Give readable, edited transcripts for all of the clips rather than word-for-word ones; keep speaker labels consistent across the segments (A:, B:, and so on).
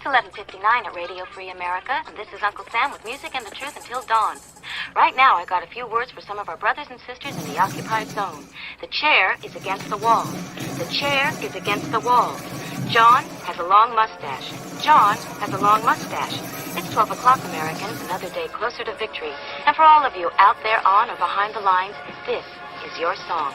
A: It's 11:59 at Radio Free America, and this is Uncle Sam with music and the truth until dawn. Right now, I got a few words for some of our brothers and sisters in the occupied zone. The chair is against the wall. The chair is against the wall. John has a long mustache. John has a long mustache. It's 12 o'clock, Americans, another day closer to victory. And for all of you out there on or behind the lines, this is your song.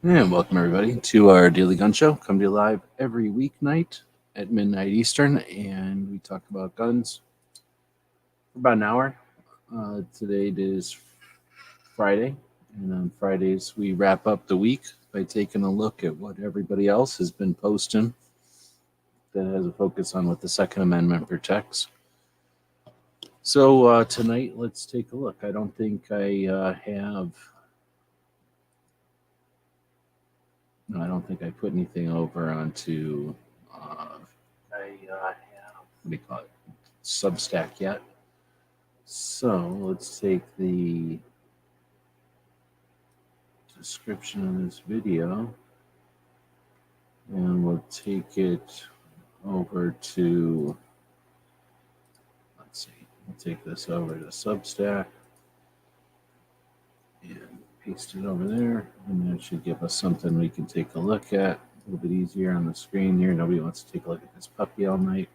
B: And welcome everybody to our daily gun show. Come to you live every weeknight at midnight Eastern, and we talk about guns for about an hour. Today is Friday, and on Fridays we wrap up the week by taking a look at what everybody else has been posting that has a focus on what the Second Amendment protects. So tonight, let's take a look. I don't think I have... No, I don't think I put anything over onto what do you call it? Substack yet. So let's take the description of this video and we'll take it over to, let's see, we'll take this over to Substack and paste it over there, and that should give us something we can take a look at a little bit easier on the screen here. Nobody wants to take a look at this puppy all night.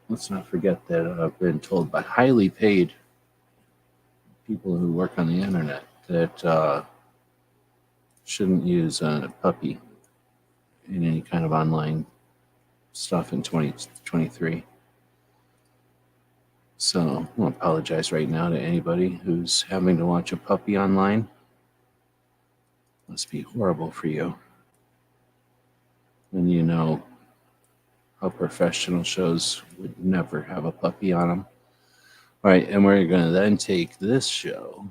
B: Let's not forget that I've been told by highly paid people who work on the internet that shouldn't use a puppy in any kind of online stuff in 2023. So I want to apologize right now to anybody who's having to watch a puppy online. Must be horrible for you. And you know how professional shows would never have a puppy on them. All right, and we're going to then take this show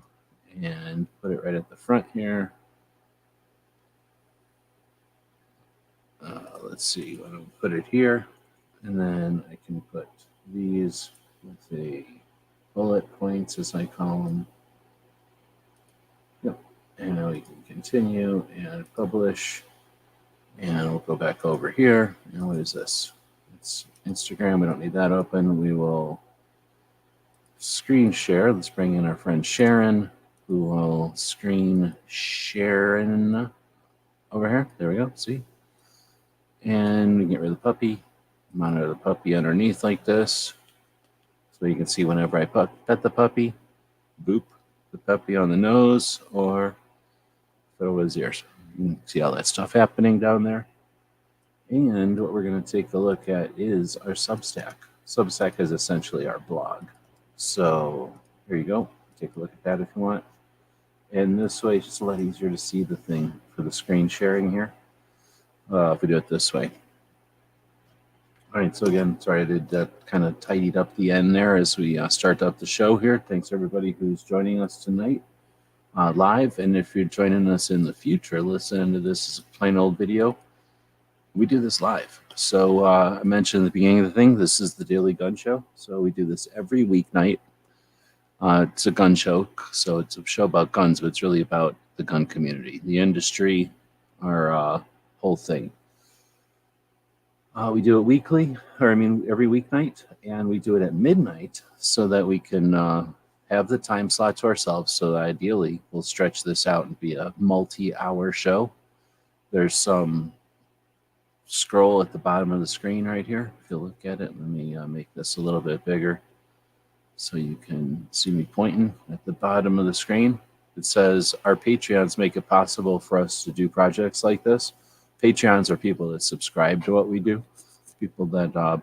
B: and put it right at the front here. Let's see, I'm going to put it here, and then I can put these with a bullet points, as I call them. Yep. And now we can continue and publish. And we'll go back over here. And what is this? It's Instagram. We don't need that open. We will screen share. Let's bring in our friend Sharon, who will screen Sharon over here. There we go. See? And we can get rid of the puppy. Monitor the puppy underneath like this. So you can see whenever I pet the puppy, boop, the puppy on the nose, or throw his ears. You can see all that stuff happening down there. And what we're going to take a look at is our Substack. Substack is essentially our blog. So here you go. Take a look at that if you want. And this way, it's just a lot easier to see the thing for the screen sharing here. If we do it this way. All right, so again, sorry I did kind of tidied up the end there as we start up the show here. Thanks everybody who's joining us tonight live. And if you're joining us in the future, listen to this as a plain old video. We do this live. So I mentioned at the beginning of the thing, this is the Daily Gun Show. So we do this every weeknight. It's a gun show, so it's a show about guns, but it's really about the gun community, the industry, our whole thing. We do it weekly, every weeknight, and we do it at midnight so that we can have the time slot to ourselves. So that ideally, we'll stretch this out and be a multi-hour show. There's some scroll at the bottom of the screen right here. If you look at it, let me make this a little bit bigger so you can see me pointing at the bottom of the screen. It says, our Patreons make it possible for us to do projects like this. Patreons are people that subscribe to what we do, people that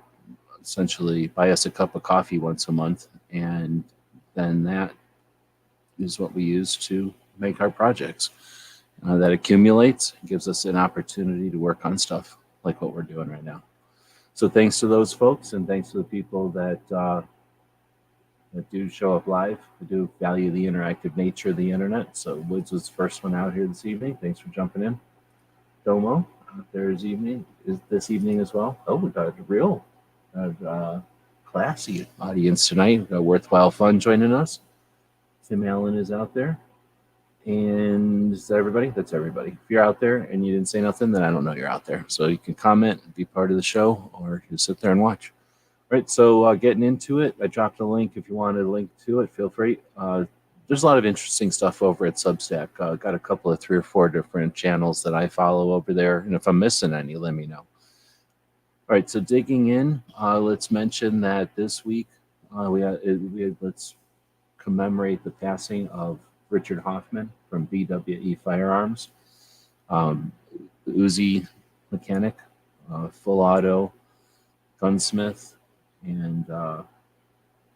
B: essentially buy us a cup of coffee once a month, and then that is what we use to make our projects. That accumulates, gives us an opportunity to work on stuff like what we're doing right now. So thanks to those folks, and thanks to the people that do show up live. We do value the interactive nature of the internet. So Woods was the first one out here this evening. Thanks for jumping in. Domo out there this evening as well. Oh, we got a real classy audience tonight. We've got Worthwhile Fun joining us. Tim Allen is out there. And is that everybody? That's everybody. If you're out there and you didn't say nothing, then I don't know you're out there. So you can comment, be part of the show, or just sit there and watch. All right, so getting into it, I dropped a link. If you wanted a link to it, feel free. There's a lot of interesting stuff over at Substack. Got a couple of 3 or 4 different channels that I follow over there. And if I'm missing any, let me know. All right, so digging in, let's mention that this week let's commemorate the passing of Richard Hoffman from BWE Firearms, Uzi mechanic, full auto gunsmith, and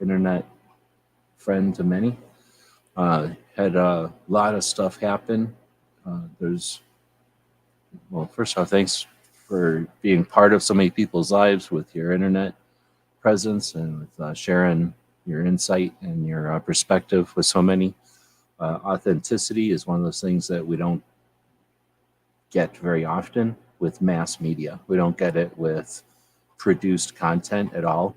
B: internet friend to many. Had a lot of stuff happen. First off, thanks for being part of so many people's lives with your internet presence and with sharing your insight and your perspective with so many. Authenticity is one of those things that we don't get very often with mass media. We don't get it with produced content at all.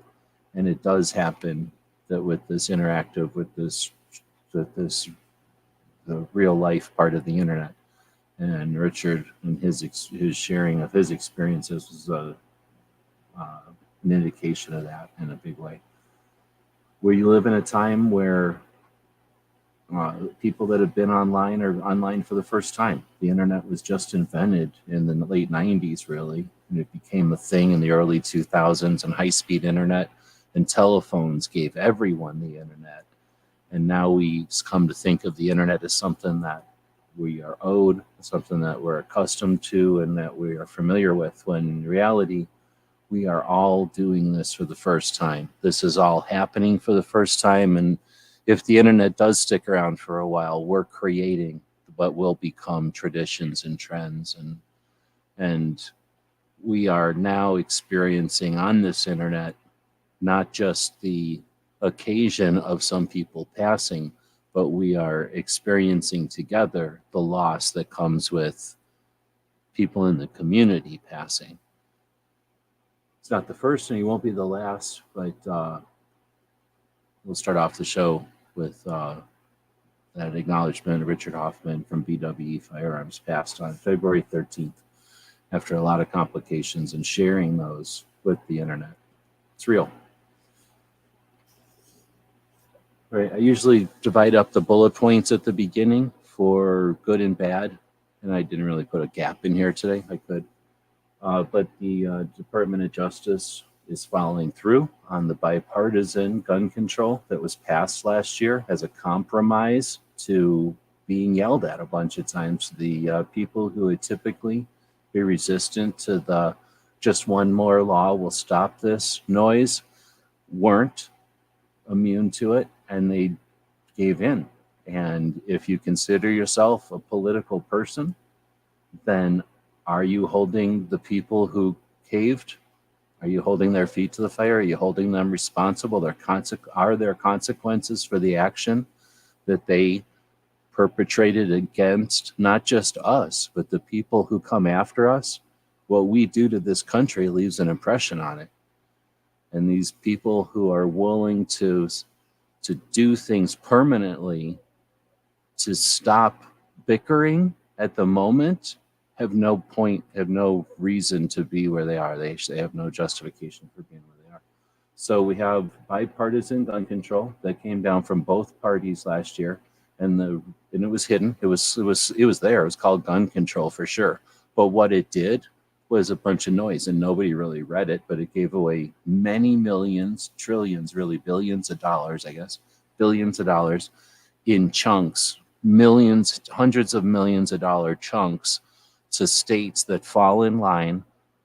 B: And it does happen that with this interactive, with this the real life part of the internet. And Richard and his sharing of his experiences was an indication of that in a big way. Where you live in a time where people that have been online are online for the first time. The internet was just invented in the late 90s, really, and it became a thing in the early 2000s, and high-speed internet and telephones gave everyone the internet. And now we come to think of the internet as something that we are owed, something that we're accustomed to and that we are familiar with, when in reality, we are all doing this for the first time. This is all happening for the first time, and if the internet does stick around for a while, we're creating what will become traditions and trends. And we are now experiencing on this internet not just the occasion of some people passing, but we are experiencing together the loss that comes with people in the community passing. It's not the first and it won't be the last, but we'll start off the show with that acknowledgement of Richard Hoffman from BWE Firearms passed on February 13th after a lot of complications and sharing those with the internet. It's real. All right, I usually divide up the bullet points at the beginning for good and bad, and I didn't really put a gap in here today. I could. But the Department of Justice is following through on the bipartisan gun control that was passed last year as a compromise to being yelled at a bunch of times. The people who would typically be resistant to the just one more law will stop this noise weren't immune to it, and they gave in. And if you consider yourself a political person, then are you holding the people who caved? Are you holding their feet to the fire? Are you holding them responsible? Are there consequences for the action that they perpetrated against not just us, but the people who come after us? What we do to this country leaves an impression on it. And these people who are willing to do things permanently to stop bickering at the moment have no point, have no reason to be where they are. They have no justification for being where they are. So we have bipartisan gun control that came down from both parties last year, and it was hidden. It was there. It was called gun control for sure. But what it did was a bunch of noise, and nobody really read it. But it gave away many millions, trillions, really billions of dollars, I guess, billions of dollars in chunks, millions, hundreds of millions of dollar chunks to states that fall in line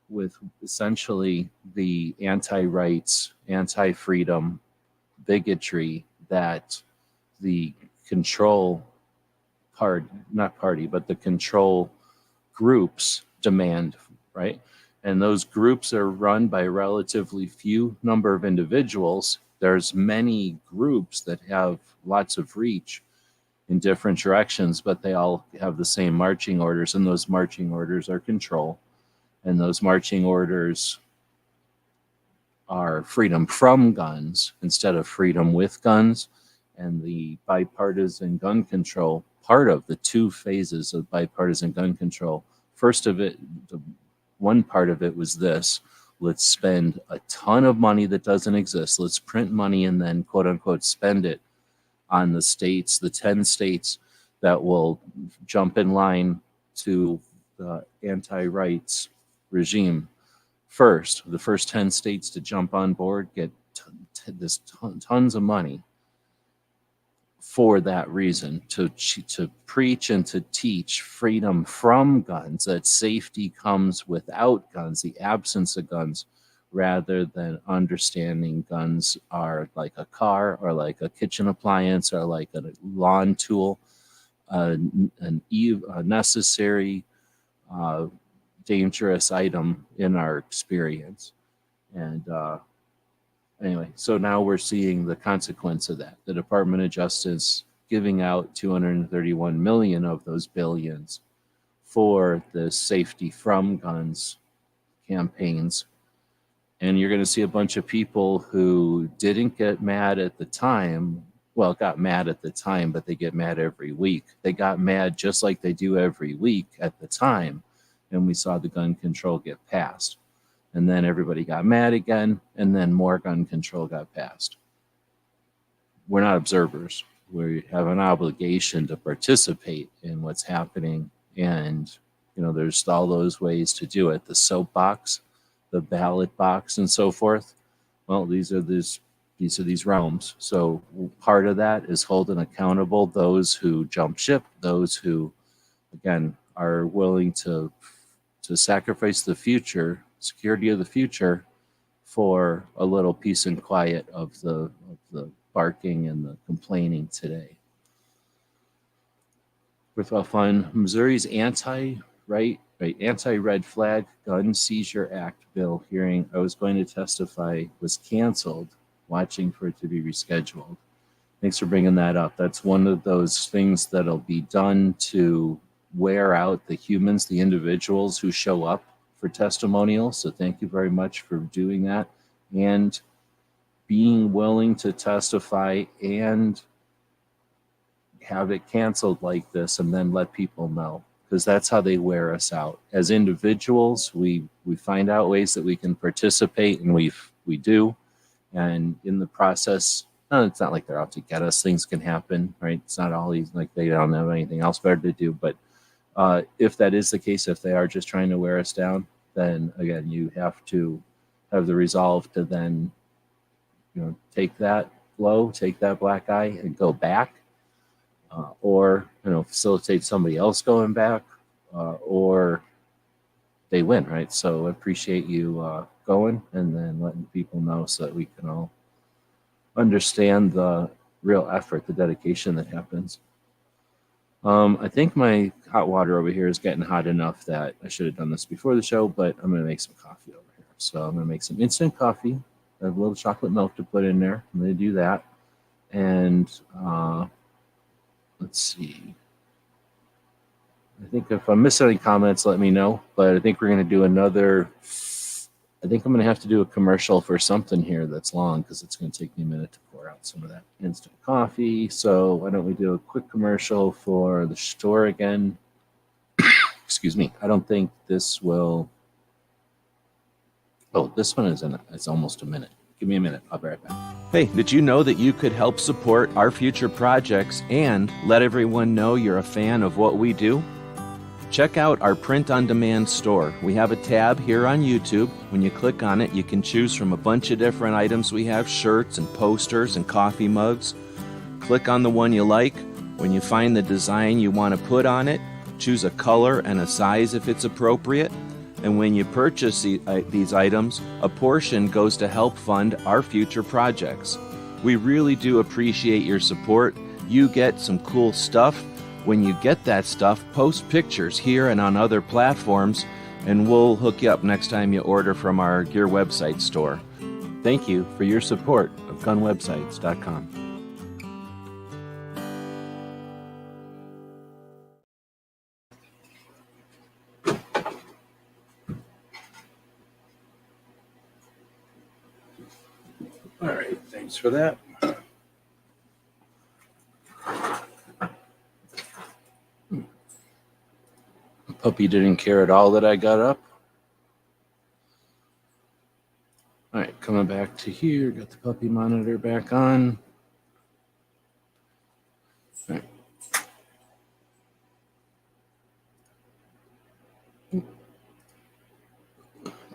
B: with essentially the anti-rights, anti-freedom, bigotry that the control the control groups demand, right? And those groups are run by a relatively few number of individuals. There's many groups that have lots of reach in different directions, but they all have the same marching orders, and those marching orders are control. And those marching orders are freedom from guns instead of freedom with guns. And the bipartisan gun control, part of the two phases of bipartisan gun control, first of it, one part of it was this: let's spend a ton of money that doesn't exist. Let's print money and then quote unquote spend it on the states, the 10 states that will jump in line to the anti-rights regime first. The first 10 states to jump on board get tons of money for that reason, to preach and to teach freedom from guns, that safety comes without guns, the absence of guns, rather than understanding guns are like a car or like a kitchen appliance or like a lawn tool, a necessary, dangerous item in our experience. And anyway, so now we're seeing the consequence of that. The Department of Justice giving out 231 million of those billions for the safety from guns campaigns. And you're going to see a bunch of people who didn't get mad at the time. Well, got mad at the time, but they get mad every week. They got mad just like they do every week at the time. And we saw the gun control get passed. And then everybody got mad again, and then more gun control got passed. We're not observers. We have an obligation to participate in what's happening. And, you know, there's all those ways to do it. The soapbox, the ballot box, and so forth. Well, these are these realms. So part of that is holding accountable those who jump ship, those who, again, are willing to sacrifice the future, security of the future, for a little peace and quiet of the barking and the complaining today. Worthwhile fun. Missouri's anti-red flag gun seizure act bill hearing I was going to testify was canceled, watching for it to be rescheduled. Thanks for bringing that up. That's one of those things that'll be done to wear out the humans, the individuals who show up for testimonials. So thank you very much for doing that and being willing to testify and have it canceled like this, and then let people know, because that's how they wear us out. As individuals, we find out ways that we can participate, and we do. And in the process, it's not like they're out to get us. Things can happen, right? It's not always like they don't have anything else better to do. But if that is the case, if they are just trying to wear us down, then again, you have to have the resolve to then, take that blow, take that black eye, and go back, or facilitate somebody else going back, or they win, right? So I appreciate you going and then letting people know so that we can all understand the real effort, the dedication that happens. I think my hot water over here is getting hot enough that I should have done this before the show, but I'm going to make some coffee over here. So I'm going to make some instant coffee. I have a little chocolate milk to put in there. I'm going to do that. And let's see. I think if I'm missing any comments, let me know. But I think we're going to do another. I think I'm going to have to do a commercial for something here that's long, because it's going to take me a minute to pour out some of that instant coffee. So why don't we do a quick commercial for the store again? Excuse me. I don't think this will. Oh, this one it's almost a minute. Give me a minute. I'll be right back.
C: Hey, did you know that you could help support our future projects and let everyone know you're a fan of what we do? Check out our print-on-demand store. We have a tab here on YouTube. When you click on it, you can choose from a bunch of different items. We have shirts and posters and coffee mugs. Click on the one you like. When you find the design you want to put on it, choose a color and a size if it's appropriate. And when you purchase these items, a portion goes to help fund our future projects. We really do appreciate your support. You get some cool stuff. When you get that stuff, post pictures here and on other platforms, and we'll hook you up next time you order from our Gear website store. Thank you for your support of gunwebsites.com.
B: for that. The puppy didn't care at all that I got up. All right, coming back to here, got the puppy monitor back on. All right.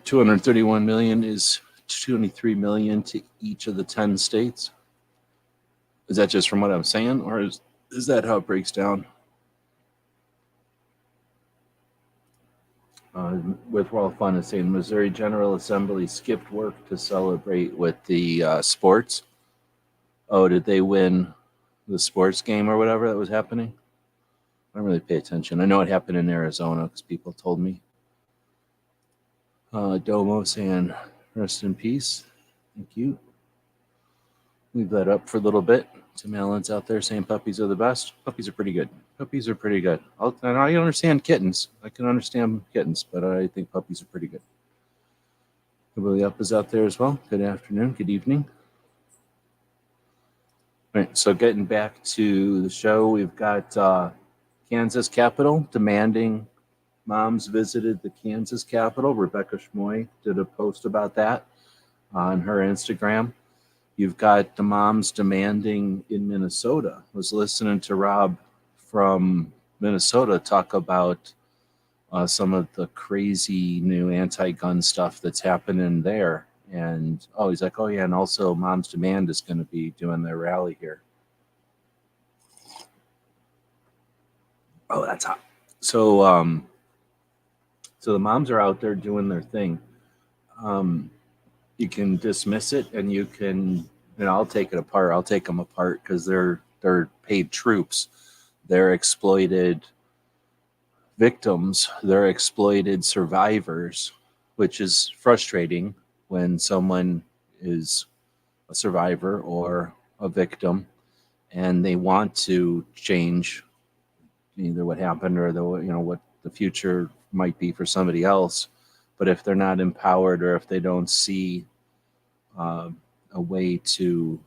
B: $231 million is $23 million to each of the 10 states. Is that just from what I'm saying, or is that how it breaks down? Withdrawal Fund is saying Missouri General Assembly skipped work to celebrate with the sports. Oh, did they win the sports game or whatever that was happening? I don't really pay attention. I know it happened in Arizona because people told me. Domo saying rest in peace. Thank you. Leave that up for a little bit. Some Allen's out there saying puppies are the best. Puppies are pretty good. Puppies are pretty good. I understand kittens. I can understand kittens, but I think puppies are pretty good. Everybody up is out there as well. Good afternoon. Good evening. All right, so getting back to the show, we've got Kansas Capitol demanding moms visited the Kansas Capitol. Rebecca Schmoy did a post about that on her Instagram. You've got the moms demanding in Minnesota. I was listening to Rob from Minnesota talk about some of the crazy new anti-gun stuff that's happening there. And, he's like, oh, yeah, and also Moms Demand is going to be doing their rally here. Oh, that's hot. So the moms are out there doing their thing. You can dismiss it, and you can, I'll take it apart. I'll take them apart because they're paid troops. They're exploited victims. They're exploited survivors, which is frustrating when someone is a survivor or a victim and they want to change either what happened or what the future might be for somebody else. But if they're not empowered, or if they don't see a way to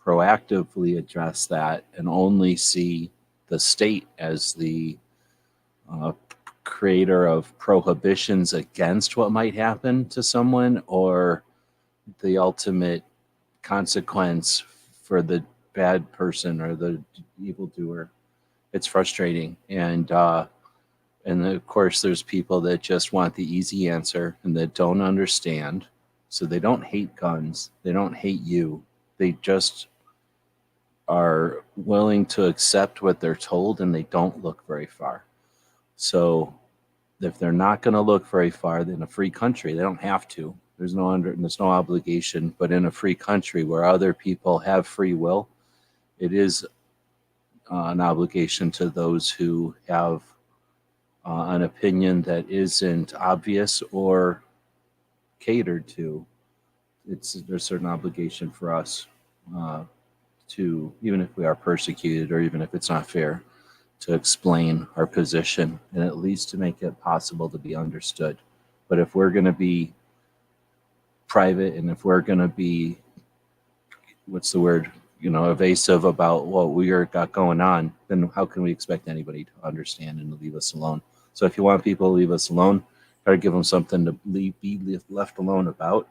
B: proactively address that and only see the state as the creator of prohibitions against what might happen to someone, or the ultimate consequence for the bad person or the evildoer, it's frustrating. And of course, there's people that just want the easy answer and that don't understand. So they don't hate guns. They don't hate you. They just are willing to accept what they're told, and they don't look very far. So if they're not going to look very far, then a free country, they don't have to. There's no obligation. But in a free country where other people have free will, it is an obligation to those who have an opinion that isn't obvious or catered to. There's a certain obligation for us to, even if we are persecuted or even if it's not fair, to explain our position and at least to make it possible to be understood. But if we're going to be private and if we're going to be, evasive about what we got going on, then how can we expect anybody to understand and to leave us alone? So if you want people to leave us alone, try to give them something to be left alone about,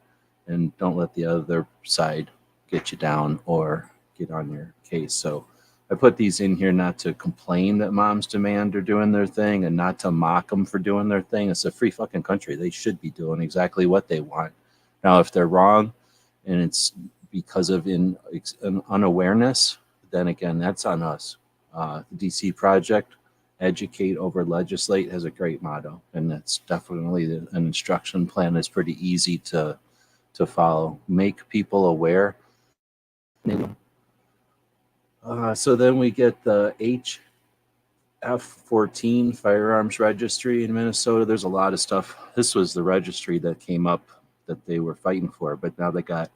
B: and don't let the other side get you down or get on your case. So I put these in here not to complain that Moms Demand are doing their thing and not to mock them for doing their thing. It's a free fucking country. They should be doing exactly what they want. Now, if they're wrong and it's because of an unawareness, then again, that's on us. The DC Project, Educate Over Legislate, has a great motto, and that's definitely an instruction plan that's pretty easy to follow. Make people aware. So then we get the HF14 Firearms Registry in Minnesota. There's a lot of stuff. This was the registry that came up that they were fighting for, but now they got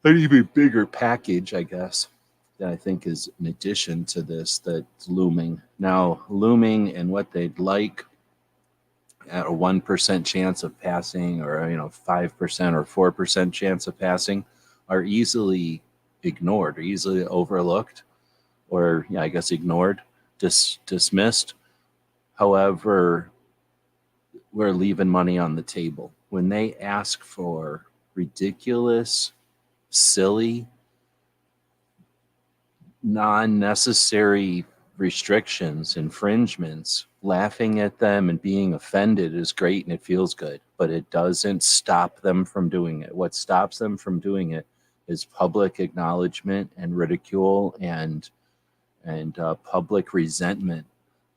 B: an even bigger package, I guess, that I think is in addition to this that's looming. Now, looming and what they'd like at a 1% chance of passing, or 5% or 4% chance of passing. are easily ignored or easily overlooked, or I guess ignored, dismissed. However, we're leaving money on the table. When they ask for ridiculous, silly, non-necessary restrictions, infringements, laughing at them and being offended is great and it feels good, but it doesn't stop them from doing it. What stops them from doing it is public acknowledgement and ridicule and public resentment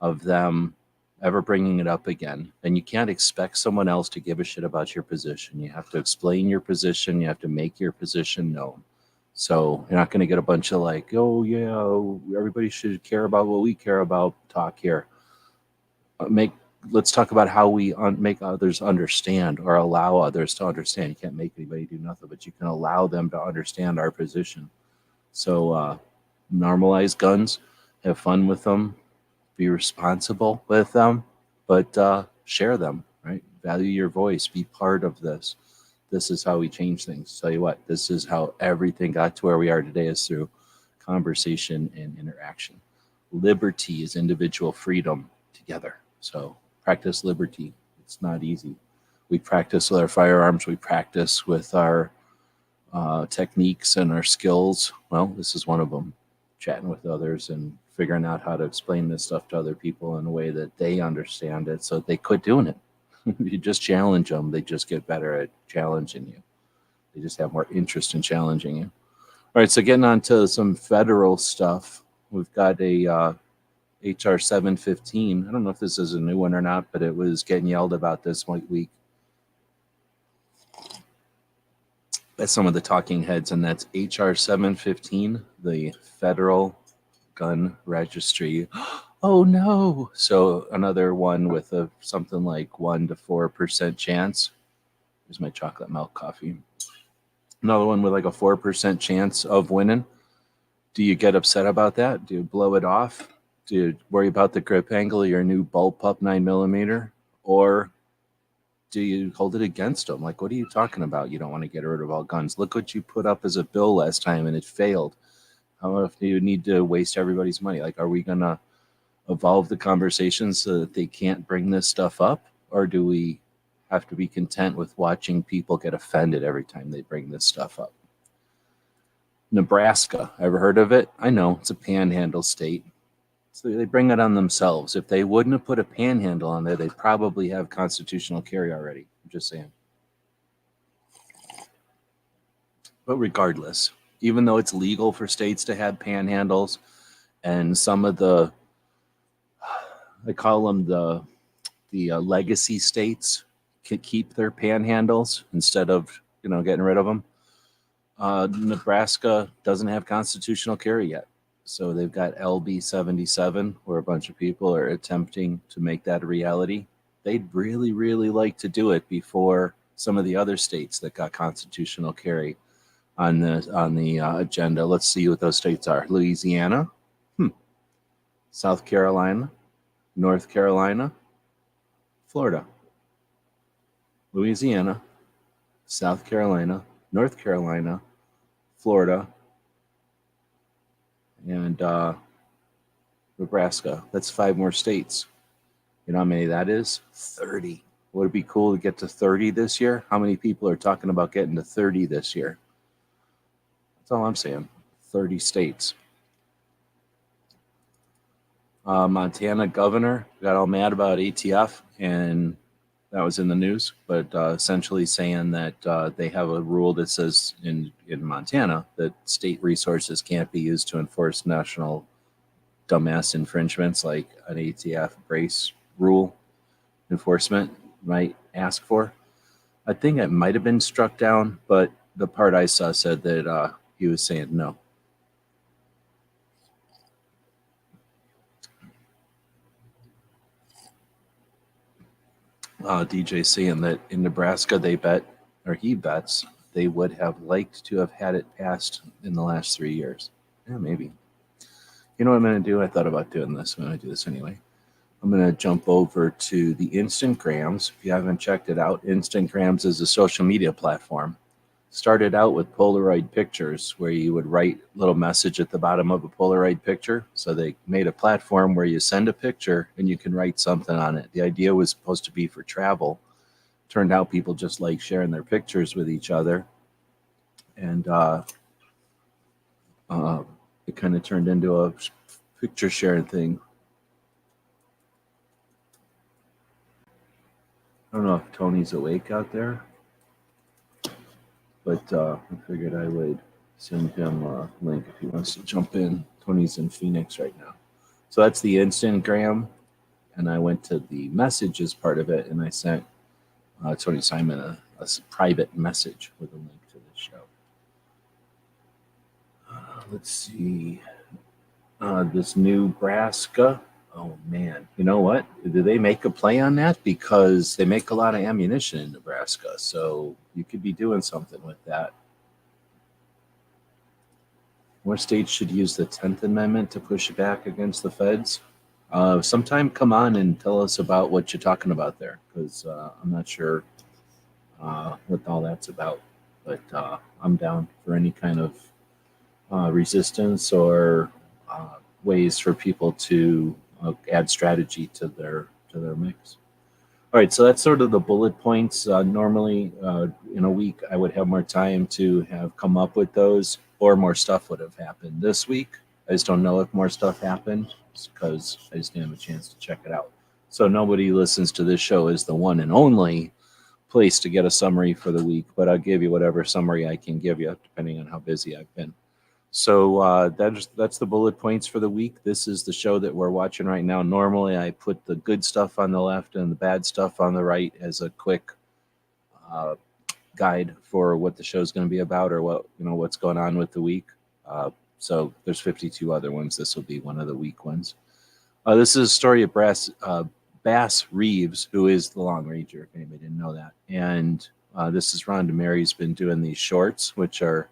B: of them ever bringing it up again. And you can't expect someone else to give a shit about your position. You have to explain your position. You have to make your position known. So you're not going to get a bunch of like, oh yeah, everybody should care about what we care about talk here. Let's talk about how we make others understand or allow others to understand. You can't make anybody do nothing, but you can allow them to understand our position. So normalize guns, have fun with them, be responsible with them, but share them, right? Value your voice, be part of this. This is how we change things. Tell you what, this is how everything got to where we are today, is through conversation and interaction. Liberty is individual freedom together. So practice liberty. It's not easy. We practice with our firearms. We practice with our techniques and our skills. Well, this is one of them. Chatting with others and figuring out how to explain this stuff to other people in a way that they understand it so they quit doing it. You just challenge them, they just get better at challenging you. They just have more interest in challenging you. All right, so getting on to some federal stuff. We've got a HR 715. I don't know if this is a new one or not, but it was getting yelled about this week by some of the talking heads, and that's HR 715, the Federal Gun Registry. Oh no! So another one with a something like 1 to 4% chance. Here's my chocolate milk coffee. Another one with like a 4% chance of winning. Do you get upset about that? Do you blow it off? Do you worry about the grip angle of your new bullpup 9mm? Or do you hold it against them? Like, what are you talking about? You don't want to get rid of all guns. Look what you put up as a bill last time and it failed. How if you need to waste everybody's money? Like, are we going to evolve the conversation so that they can't bring this stuff up? Or do we have to be content with watching people get offended every time they bring this stuff up? Nebraska, ever heard of it? I know, it's a panhandle state. So they bring it on themselves. If they wouldn't have put a panhandle on there, they'd probably have constitutional carry already. I'm just saying. But regardless, even though it's legal for states to have panhandles, and some of the, I call them the legacy states, can keep their panhandles instead of getting rid of them. Nebraska doesn't have constitutional carry yet. So they've got LB 77, where a bunch of people are attempting to make that a reality. They'd really, really like to do it before some of the other states that got constitutional carry on the agenda. Let's see what those states are. Louisiana, South Carolina, North Carolina, Florida. Louisiana, South Carolina, North Carolina, Florida, and Nebraska. That's 5 more states. You know how many that is? 30. Would it be cool to get to 30 this year? How many people are talking about getting to 30 this year? That's all I'm saying. 30 states. Montana governor got all mad about ATF, and that was in the news, but essentially saying that they have a rule that says in Montana that state resources can't be used to enforce national dumbass infringements like an ATF brace rule enforcement might ask for. I think it might have been struck down, but the part I saw said that he was saying no. DJ saying that in Nebraska he bets they would have liked to have had it passed in the last 3 years. Yeah, maybe. You know what I'm going to do? I thought about doing this. I'm going to do this anyway. I'm going to jump over to the Instagrams. If you haven't checked it out, Instagrams is a social media platform. started out with Polaroid pictures where you would write a little message at the bottom of a Polaroid picture. So they made a platform where you send a picture and you can write something on it. The idea was supposed to be for travel. Turned out people just like sharing their pictures with each other. And it kind of turned into a picture sharing thing. I don't know if Tony's awake out there, but I figured I would send him a link if he wants to jump in. Tony's in Phoenix right now. So that's the Instagram, and I went to the messages part of it, and I sent Tony Simon a private message with a link to this show. Let's see. This Nebraska. Oh, man. You know what? Did they make a play on that? Because they make a lot of ammunition in Nebraska. So you could be doing something with that. More states should use the 10th Amendment to push back against the feds. Sometime come on and tell us about what you're talking about there. Because I'm not sure what all that's about. But I'm down for any kind of resistance or ways for people to add strategy to their mix. All right, so that's sort of the bullet points. Normally, in a week, I would have more time to have come up with those, or more stuff would have happened. This week, I just don't know if more stuff happened because I just didn't have a chance to check it out. So nobody listens to this show is the one and only place to get a summary for the week, but I'll give you whatever summary I can give you, depending on how busy I've been. So that's the bullet points for the week. This is the show that we're watching right now. Normally, I put the good stuff on the left and the bad stuff on the right as a quick guide for what the show's going to be about, or what's going on with the week. So there's 52 other ones. This will be one of the week ones. This is a story of Bass Reeves, who is the Long Ranger, if anybody didn't know that. And this is Rhonda Mary's been doing these shorts, which are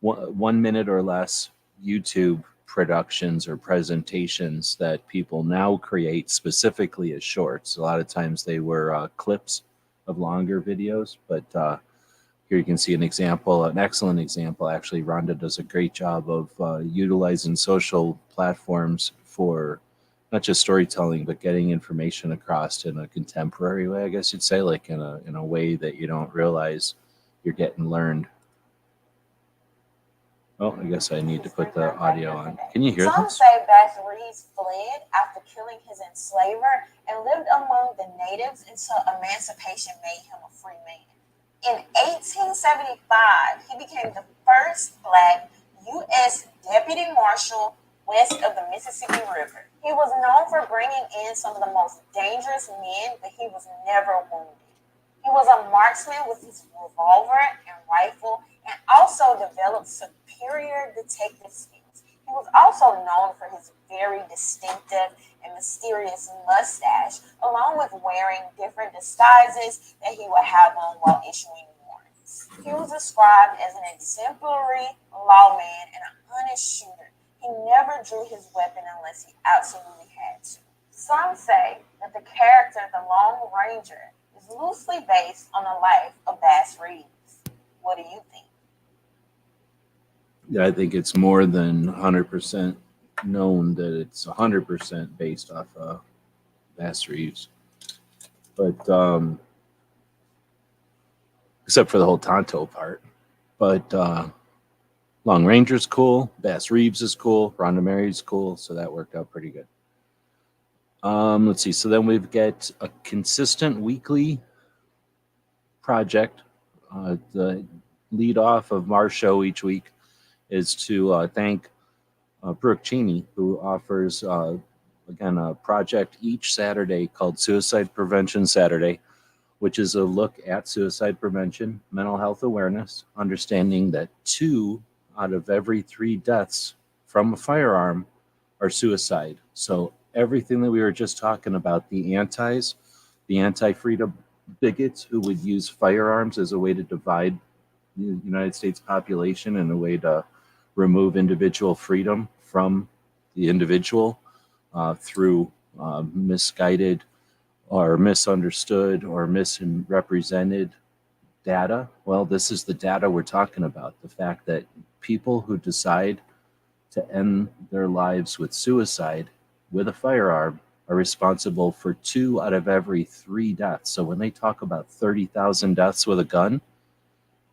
B: 1 minute or less YouTube productions or presentations that people now create specifically as shorts. A lot of times they were clips of longer videos, but here you can see an example, an excellent example. Actually, Rhonda does a great job of utilizing social platforms for not just storytelling, but getting information across in a contemporary way, I guess you'd say, like in a way that you don't realize you're getting learned. Oh, I guess I need to put the audio on. Can you hear this?
D: Some say Bass Reeves fled after killing his enslaver and lived among the natives until emancipation made him a free man. In 1875, he became the first Black U.S. Deputy Marshal west of the Mississippi River. He was known for bringing in some of the most dangerous men, but he was never wounded. He was a marksman with his revolver and rifle, and also developed superior detective skills. He was also known for his very distinctive and mysterious mustache, along with wearing different disguises that he would have on while issuing warrants. He was described as an exemplary lawman and an honest shooter. He never drew his weapon unless he absolutely had to. Some say that the character, the Lone Ranger, is loosely based on the life of Bass Reeves. What do you think?
B: Yeah, I think it's more than 100% known that it's 100% based off of Bass Reeves. But, except for the whole Tonto part. But Long Ranger's cool, Bass Reeves is cool, Rhonda Mary's cool, so that worked out pretty good. Let's see, so then we've got a consistent weekly project. The lead off of our show each week is to thank Brooke Cheney, who offers, again, a project each Saturday called Suicide Prevention Saturday, which is a look at suicide prevention, mental health awareness, understanding that 2 out of every 3 deaths from a firearm are suicide. So everything that we were just talking about, the antis, the anti-freedom bigots who would use firearms as a way to divide the United States population and a way to remove individual freedom from the individual through misguided or misunderstood or misrepresented data. Well, this is the data we're talking about. The fact that people who decide to end their lives with suicide with a firearm are responsible for 2 out of every 3 deaths. So when they talk about 30,000 deaths with a gun,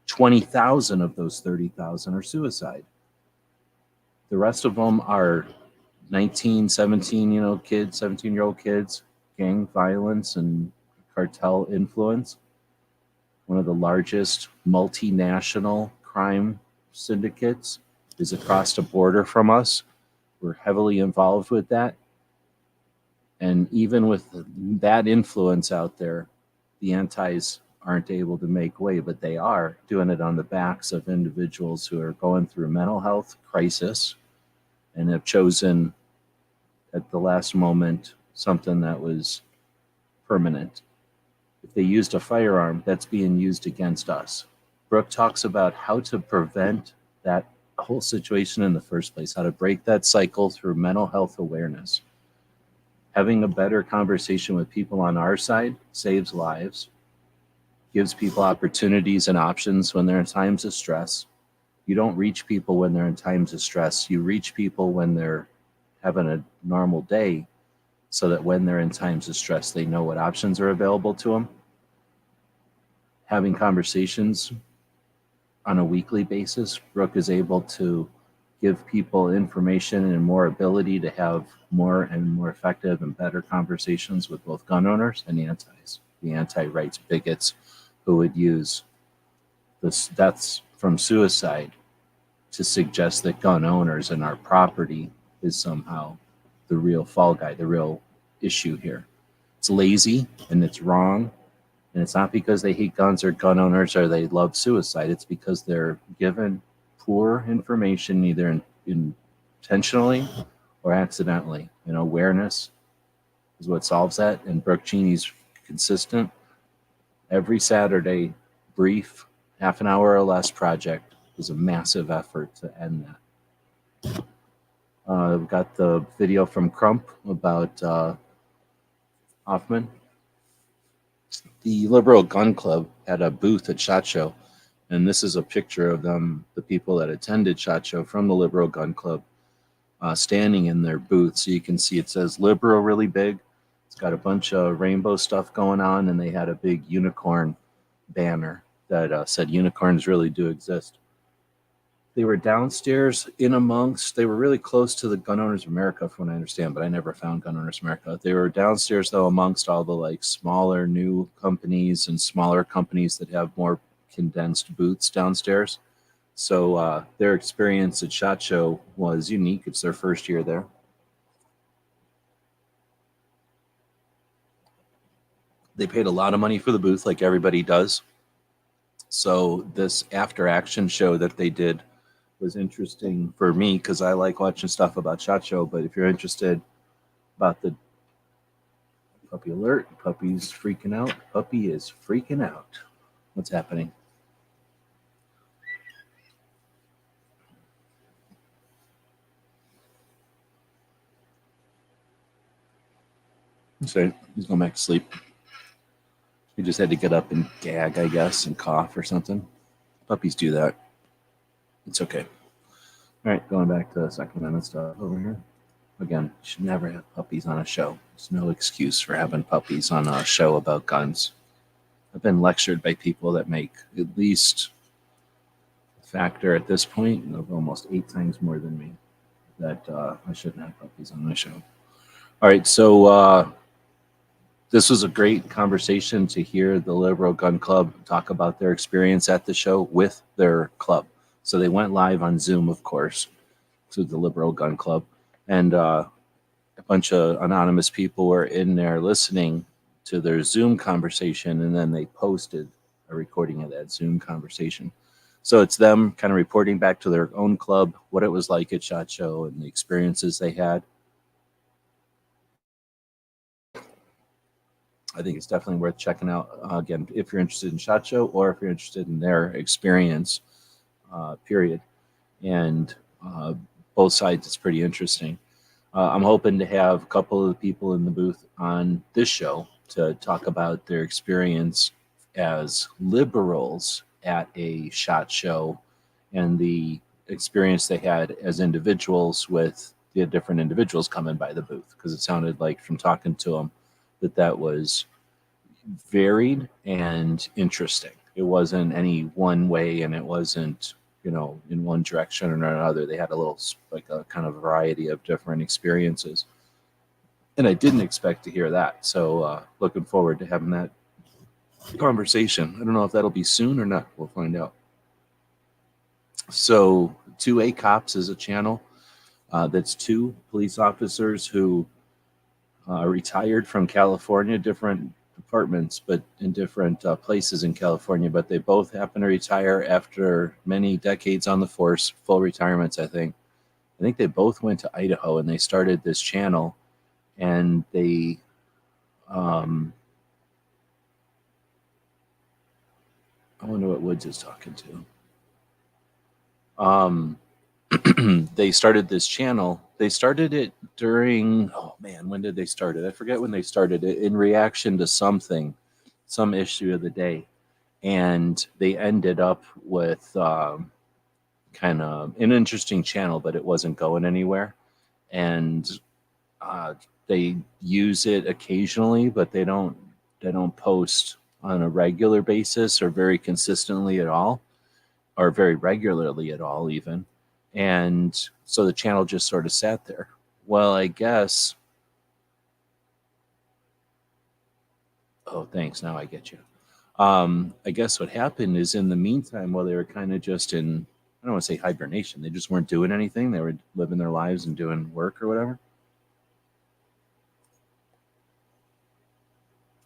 B: 20,000 of those 30,000 are suicide. The rest of them are 19, 17, kids, 17-year-old kids, gang violence and cartel influence. One of the largest multinational crime syndicates is across the border from us. We're heavily involved with that. And even with that influence out there, the antis aren't able to make way, but they are doing it on the backs of individuals who are going through mental health crisis and have chosen at the last moment something that was permanent. If they used a firearm, that's being used against us. Brooke talks about how to prevent that whole situation in the first place, how to break that cycle through mental health awareness. Having a better conversation with people on our side saves lives, gives people opportunities and options when they're in times of stress. You don't reach people when they're in times of stress. You reach people when they're having a normal day, so that when they're in times of stress, they know what options are available to them. Having conversations on a weekly basis, Brooke is able to give people information and more ability to have more and more effective and better conversations with both gun owners and antis, the anti-rights bigots who would use the deaths from suicide to suggest that gun owners and our property is somehow the real fall guy, the real issue here. It's lazy and it's wrong. And it's not because they hate guns or gun owners or they love suicide. It's because they're given poor information, either intentionally or accidentally. And awareness is what solves that. And Brooke Cheney's consistent every Saturday, brief, half an hour or less project is a massive effort to end that. We've got the video from Crump about Hoffman. The Liberal Gun Club had a booth at SHOT Show, and this is a picture of them, the people that attended SHOT Show from the Liberal Gun Club, standing in their booth. So you can see it says Liberal really big. It's got a bunch of rainbow stuff going on, and they had a big unicorn banner that said unicorns really do exist. They were downstairs they were really close to the Gun Owners of America, from what I understand, but I never found Gun Owners of America. They were downstairs, though, amongst all the smaller new companies and smaller companies that have more condensed booths downstairs. So their experience at SHOT Show was unique. It's their first year there. They paid a lot of money for the booth, like everybody does. So this after action show that they did was interesting for me because I like watching stuff about SHOT Show. But if you're interested about the puppy alert, puppy's freaking out. Puppy is freaking out. What's happening? So he's going back to sleep. He just had to get up and gag, I guess, and cough or something. Puppies do that. It's okay. All right, going back to the Second Amendment stuff over here. Again, you should never have puppies on a show. There's no excuse for having puppies on a show about guns. I've been lectured by people that make at least a factor at this point of almost 8 times more than me that I shouldn't have puppies on my show. All right, so this was a great conversation to hear the Liberal Gun Club talk about their experience at the show with their club. So they went live on Zoom, of course, to the Liberal Gun Club. And a bunch of anonymous people were in there listening to their Zoom conversation, and then they posted a recording of that Zoom conversation. So it's them kind of reporting back to their own club what it was like at SHOT Show and the experiences they had. I think it's definitely worth checking out, again, if you're interested in SHOT Show or if you're interested in their experience, period. And both sides, it's pretty interesting. I'm hoping to have a couple of the people in the booth on this show to talk about their experience as liberals at a SHOT Show and the experience they had as individuals with the different individuals coming by the booth, because it sounded like from talking to them that was varied and interesting. It wasn't any one way, and it wasn't, you know, in one direction or another. They had a little, like a kind of variety of different experiences. And I didn't expect to hear that. So looking forward to having that conversation. I don't know if that'll be soon or not. We'll find out. So 2A Cops is a channel that's two police officers who retired from California, different departments, but in different places in California. But they both happen to retire after many decades on the force, full retirements, I think. I think they both went to Idaho and they started this channel. And they I wonder what Woods is talking to. They started this channel. They started it during, oh man, when did they start it? I forget when they started it, in reaction to something, some issue of the day. And they ended up with kind of an interesting channel, but it wasn't going anywhere. And they use it occasionally, but they don't post on a regular basis or very consistently at all, or very regularly at all even. And so the channel just sort of sat there. Well, I guess, oh, thanks, now I get you. I guess what happened is, in the meantime, while they were kind of just in, I don't want to say hibernation, they just weren't doing anything. They were living their lives and doing work or whatever.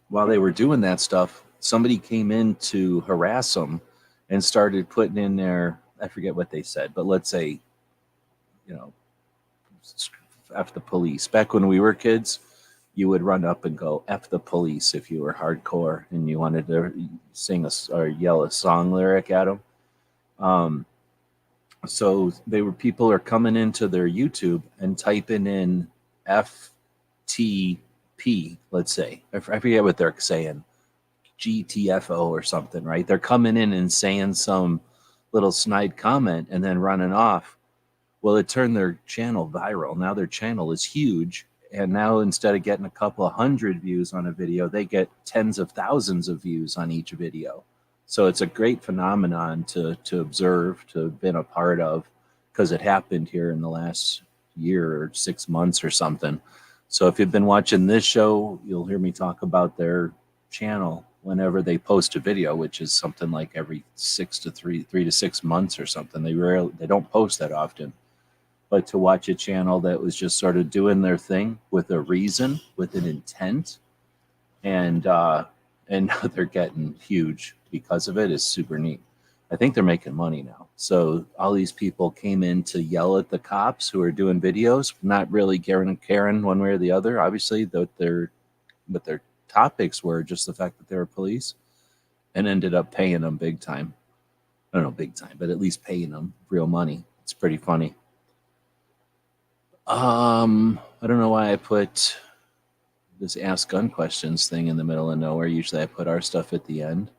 B: While they were doing that stuff, somebody came in to harass them and started putting in there, I forget what they said, but let's say, you know, F the police. Back when we were kids, you would run up and go F the police if you were hardcore and you wanted to sing or yell a song lyric at them. So people are coming into their YouTube and typing in FTP, let's say. I forget what they're saying. GTFO or something, right? They're coming in and saying some little snide comment and then running off. Well, it turned their channel viral. Now their channel is huge. And now instead of getting a couple of hundred views on a video, they get tens of thousands of views on each video. So it's a great phenomenon to observe, to have been a part of, because it happened here in the last year or 6 months or something. So if you've been watching this show, you'll hear me talk about their channel whenever they post a video, which is something like every 3 to 6 months or something. They don't post that often. But to watch a channel that was just sort of doing their thing with a reason, with an intent, and now they're getting huge because of it, is super neat. I think they're making money now. So all these people came in to yell at the cops who are doing videos, not really caring one way or the other. Obviously, but their topics were just the fact that they were police, and ended up paying them big time. I don't know, big time, but at least paying them real money. It's pretty funny. I don't know why I put this Ask Gun Questions thing in the middle of nowhere. Usually I put our stuff at the end.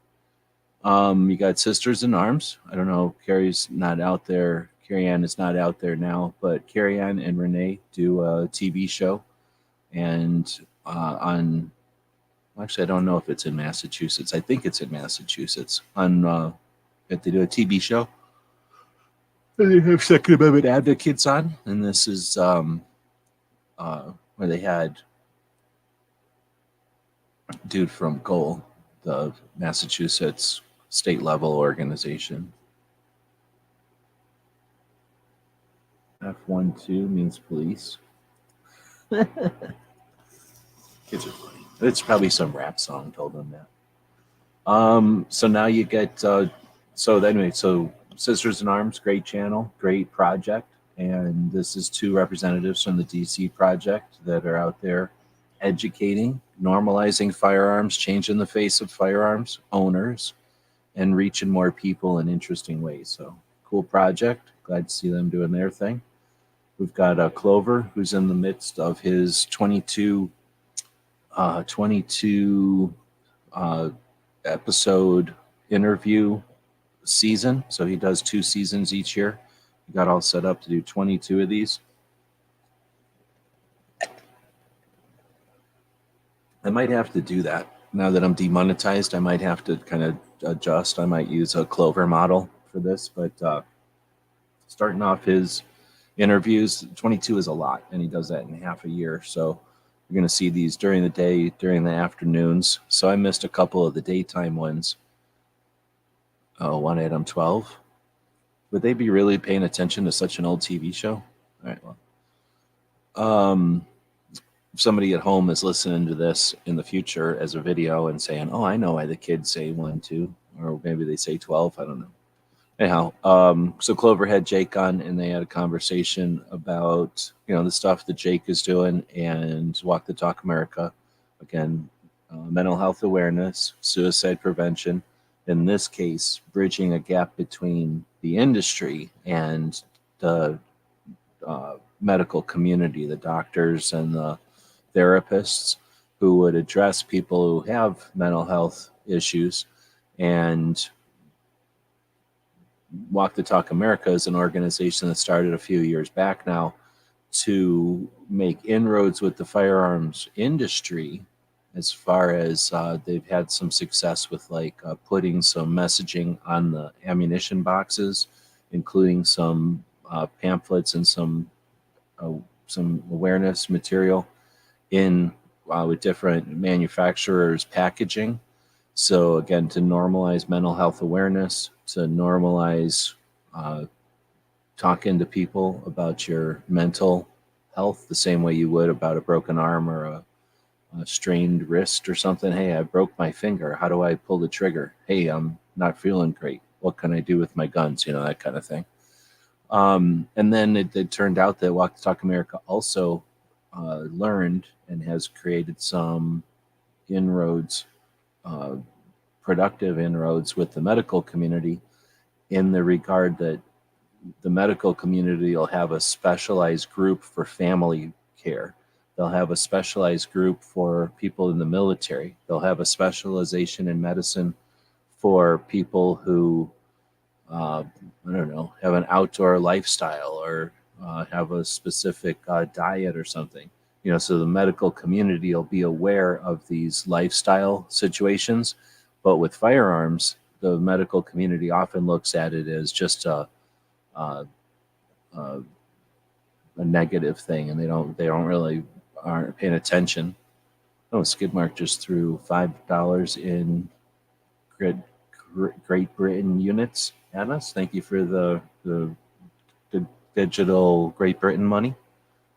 B: You got Sisters in Arms. I don't know, Carrie's not out there. Carrie Ann is not out there now, but Carrie Ann and Renee do a TV show. And actually, I don't know if it's in Massachusetts. I think it's in Massachusetts. They do a TV show. They have Second Amendment advocates on, and this is where they had dude from GOAL, the Massachusetts state level organization. F12 means police. Kids are funny. It's probably some rap song told them that. So now you get so Sisters in Arms, great channel, great project. And this is two representatives from the DC project that are out there educating, normalizing firearms, changing the face of firearms owners, and reaching more people in interesting ways. So cool project. Glad to see them doing their thing. We've got Clover, who's in the midst of his 22 episode interview season. So he does 2 seasons each year. He got all set up to do 22 of these. I might have to do that. Now that I'm demonetized, I might have to kind of adjust. I might use a Clover model for this, but starting off his interviews, 22 is a lot, and he does that in half a year. So you're going to see these during the day, during the afternoons. So I missed a couple of the daytime ones. Oh, one item 12. Would they be really paying attention to such an old TV show? All right, well. If somebody at home is listening to this in the future as a video and saying, oh, I know why the kids say 1, 2, or maybe they say 12, I don't know. Anyhow, so Clover had Jake on, and they had a conversation about, the stuff that Jake is doing and Walk the Talk America. Again, mental health awareness, suicide prevention. In this case, bridging a gap between the industry and the medical community, the doctors and the therapists who would address people who have mental health issues. And Walk the Talk America is an organization that started a few years back now to make inroads with the firearms industry, as far as they've had some success with putting some messaging on the ammunition boxes, including some pamphlets and some awareness material in with different manufacturers' packaging. So again, to normalize mental health awareness, to normalize talking to people about your mental health the same way you would about a broken arm or a strained wrist or something. Hey, I broke my finger. How do I pull the trigger? Hey, I'm not feeling great. What can I do with my guns? That kind of thing. And then it turned out that Walk the Talk America also learned and has created some inroads, productive inroads with the medical community, in the regard that the medical community will have a specialized group for family care. They'll have a specialized group for people in the military. They'll have a specialization in medicine for people who, have an outdoor lifestyle or have a specific diet or something. So the medical community will be aware of these lifestyle situations. But with firearms, the medical community often looks at it as just a negative thing, and they aren't paying attention. Oh, Skidmark just threw $5 in Great Britain units at us. Thank you for the digital Great Britain money.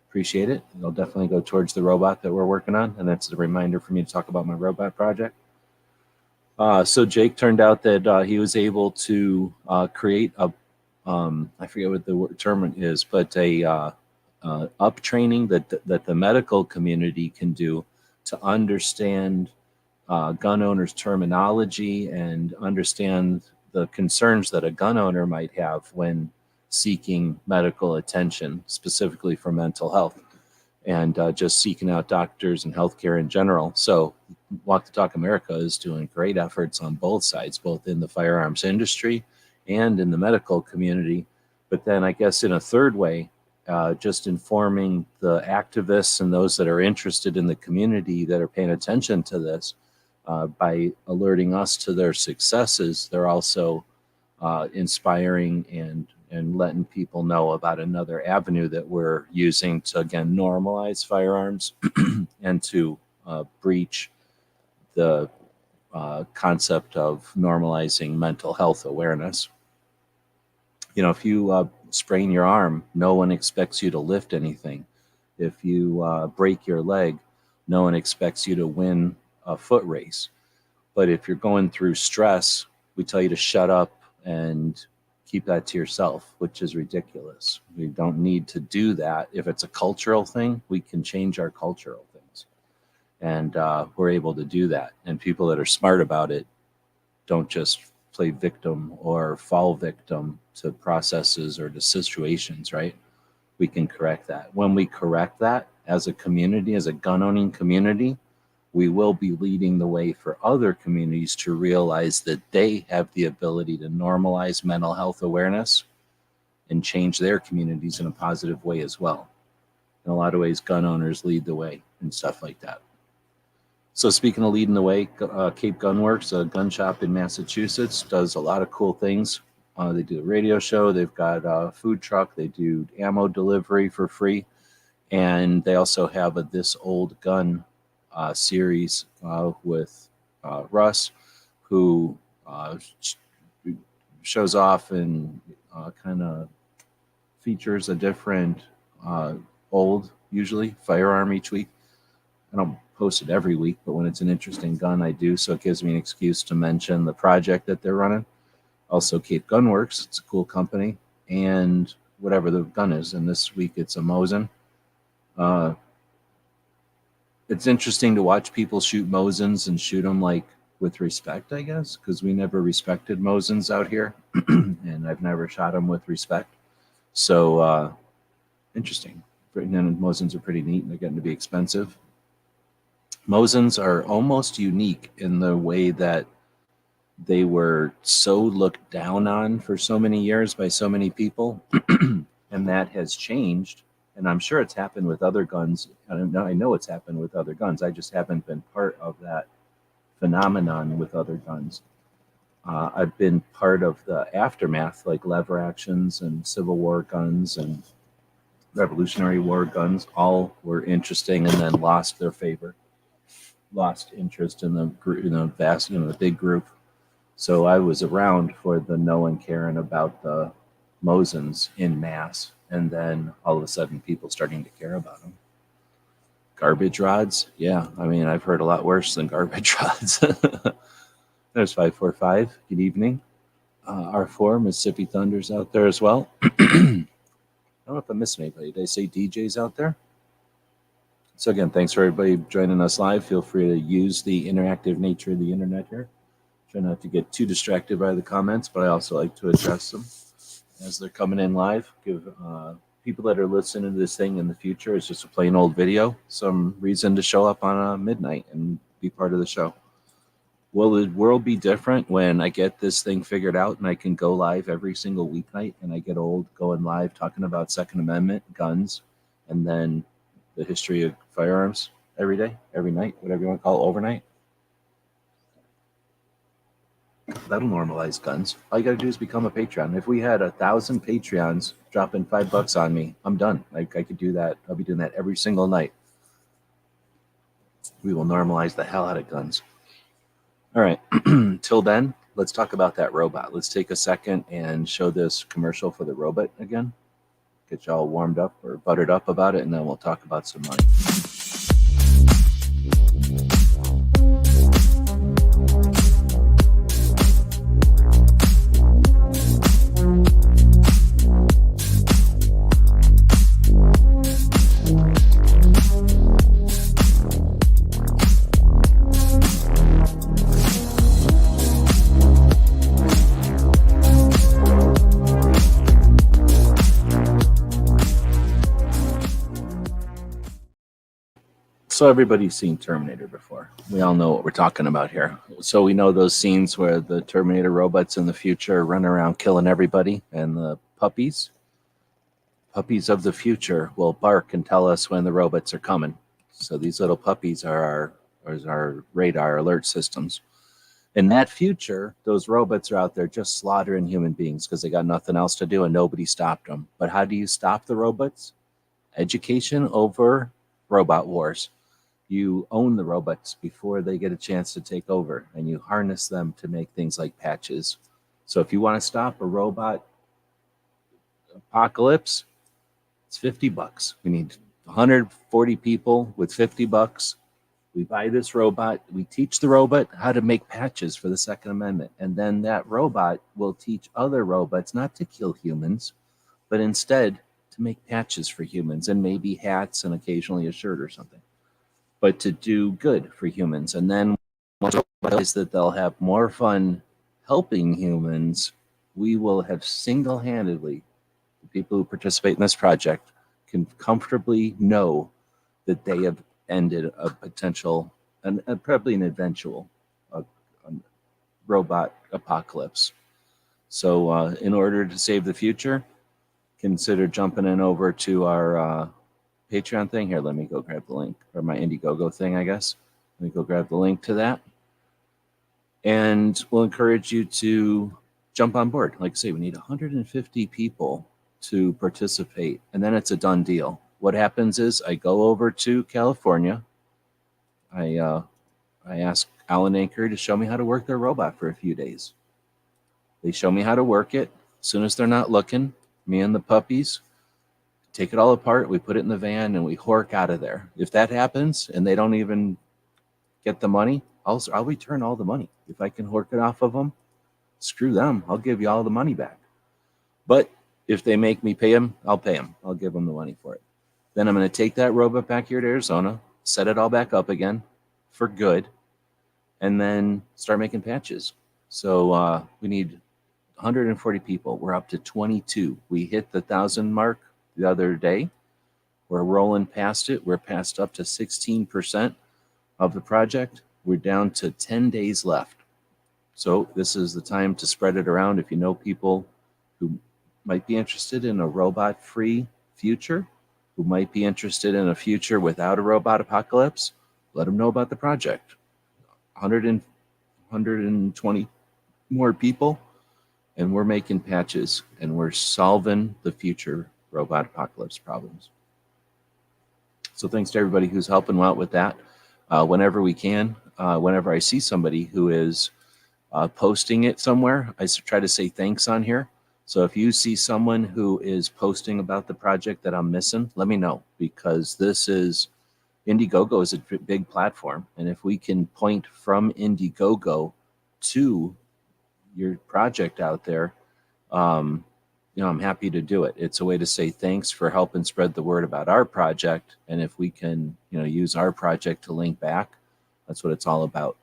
B: Appreciate it. It'll definitely go towards the robot that we're working on, and that's a reminder for me to talk about my robot project. So Jake turned out that he was able to create a, I forget what the term is, but a up training that the medical community can do to understand gun owners' terminology and understand the concerns that a gun owner might have when seeking medical attention, specifically for mental health, and just seeking out doctors and healthcare in general. So Walk the Talk America is doing great efforts on both sides, both in the firearms industry and in the medical community. But then I guess in a third way, just informing the activists and those that are interested in the community that are paying attention to this, by alerting us to their successes. They're also inspiring and letting people know about another avenue that we're using to, again, normalize firearms and to breach the concept of normalizing mental health awareness. If you sprain your arm, no one expects you to lift anything. If you break your leg, no one expects you to win a foot race. But if you're going through stress, we tell you to shut up and keep that to yourself, which is ridiculous. We don't need to do that. If it's a cultural thing, we can change our cultural things. And we're able to do that. And people that are smart about it don't just play victim or fall victim to processes or to situations, right? We can correct that. When we correct that as a community, as a gun owning community, we will be leading the way for other communities to realize that they have the ability to normalize mental health awareness and change their communities in a positive way as well. In a lot of ways, gun owners lead the way and stuff like that. So speaking of leading the way, Cape Gun Works, a gun shop in Massachusetts, does a lot of cool things. They do a radio show. They've got a food truck. They do ammo delivery for free. And they also have a This Old Gun series with Russ, who shows off and kind of features a different old, usually, firearm each week. I don't post it every week, but when it's an interesting gun, I do. So it gives me an excuse to mention the project that they're running. Also, Cape Gun Works, it's a cool company, and whatever the gun is. And this week it's a Mosin. It's interesting to watch people shoot Mosins and shoot them like with respect, I guess, because we never respected Mosins out here, and I've never shot them with respect. So interesting. And Mosins are pretty neat, and they're getting to be expensive. Mosins are almost unique in the way that they were so looked down on for so many years by so many people, and that has changed. And I'm sure it's happened with other guns. I know it's happened with other guns. I just haven't been part of that phenomenon with other guns. I've been part of the aftermath, like lever actions and Civil War guns and Revolutionary War guns. All were interesting and then lost their favor, lost interest in the vast, the big group. So I was around for the no one caring about the Mosins in mass. And then all of a sudden people starting to care about them. Garbage rods. Yeah. I mean, I've heard a lot worse than garbage rods. There's 545. Good evening. R4, Mississippi Thunder's out there as well. I don't know if I'm missing anybody. Did I say DJ's out there? So again, thanks for everybody joining us live. Feel free to use the interactive nature of the internet here. Try not to get too distracted by the comments, but I also like to address them as they're coming in live. Give people that are listening to this thing in the future, it's just a plain old video, some reason to show up on midnight and be part of the show. Will the world be different when I get this thing figured out and I can go live every single weeknight and I get old going live talking about Second Amendment, guns, and then the history of firearms every day, every night, whatever you want to call it, overnight? That'll normalize guns. All you got to do is become a Patreon. If we had 1,000 Patreons dropping $5 on me, I'm done. I could do that. I'll be doing that every single night. We will normalize the hell out of guns. All right. Till then, let's talk about that robot. Let's take a second and show this commercial for the robot again. Get y'all warmed up or buttered up about it, and then we'll talk about some money. So everybody's seen Terminator before. We all know what we're talking about here. So we know those scenes where the Terminator robots in the future run around killing everybody, and the puppies of the future will bark and tell us when the robots are coming. So these little puppies are our radar alert systems. In that future, those robots are out there just slaughtering human beings because they got nothing else to do and nobody stopped them. But how do you stop the robots? Education over robot wars. You own the robots before they get a chance to take over, and you harness them to make things like patches. So if you want to stop a robot apocalypse, it's $50. We need 140 people with $50. We buy this robot. We teach the robot how to make patches for the Second Amendment. And then that robot will teach other robots not to kill humans, but instead to make patches for humans and maybe hats and occasionally a shirt or something, but to do good for humans. And then once we realize that they'll have more fun helping humans, we will have single-handedly, the people who participate in this project can comfortably know that they have ended a potential probably an eventual robot apocalypse. So in order to save the future, consider jumping in over to our Patreon thing. Here, let me go grab the link, or my Indiegogo thing, I guess. Let me go grab the link to that. And we'll encourage you to jump on board. Like I say, we need 150 people to participate, and then it's a done deal. What happens is I go over to California. I ask Alan Anchor to show me how to work their robot for a few days. They show me how to work it. As soon as they're not looking, me and the puppies take it all apart. We put it in the van and we hork out of there. If that happens and they don't even get the money, I'll return all the money. If I can hork it off of them, screw them. I'll give you all the money back. But if they make me pay them, I'll pay them. I'll give them the money for it. Then I'm going to take that robot back here to Arizona, set it all back up again for good, and then start making patches. So we need 140 people. We're up to 22. We hit the 1,000 mark the other day. We're rolling past it. We're past up to 16% of the project. We're down to 10 days left. So this is the time to spread it around. If you know people who might be interested in a robot-free future, who might be interested in a future without a robot apocalypse, let them know about the project. 120 more people, and we're making patches, and we're solving the future robot apocalypse problems. So thanks to everybody who's helping out with that. Whenever we can, whenever I see somebody who is posting it somewhere, I try to say thanks on here. So if you see someone who is posting about the project that I'm missing, let me know, because this is Indiegogo is a big platform. And if we can point from Indiegogo to your project out there, I'm happy to do it. It's a way to say thanks for helping spread the word about our project. And if we can, use our project to link back, that's what it's all about.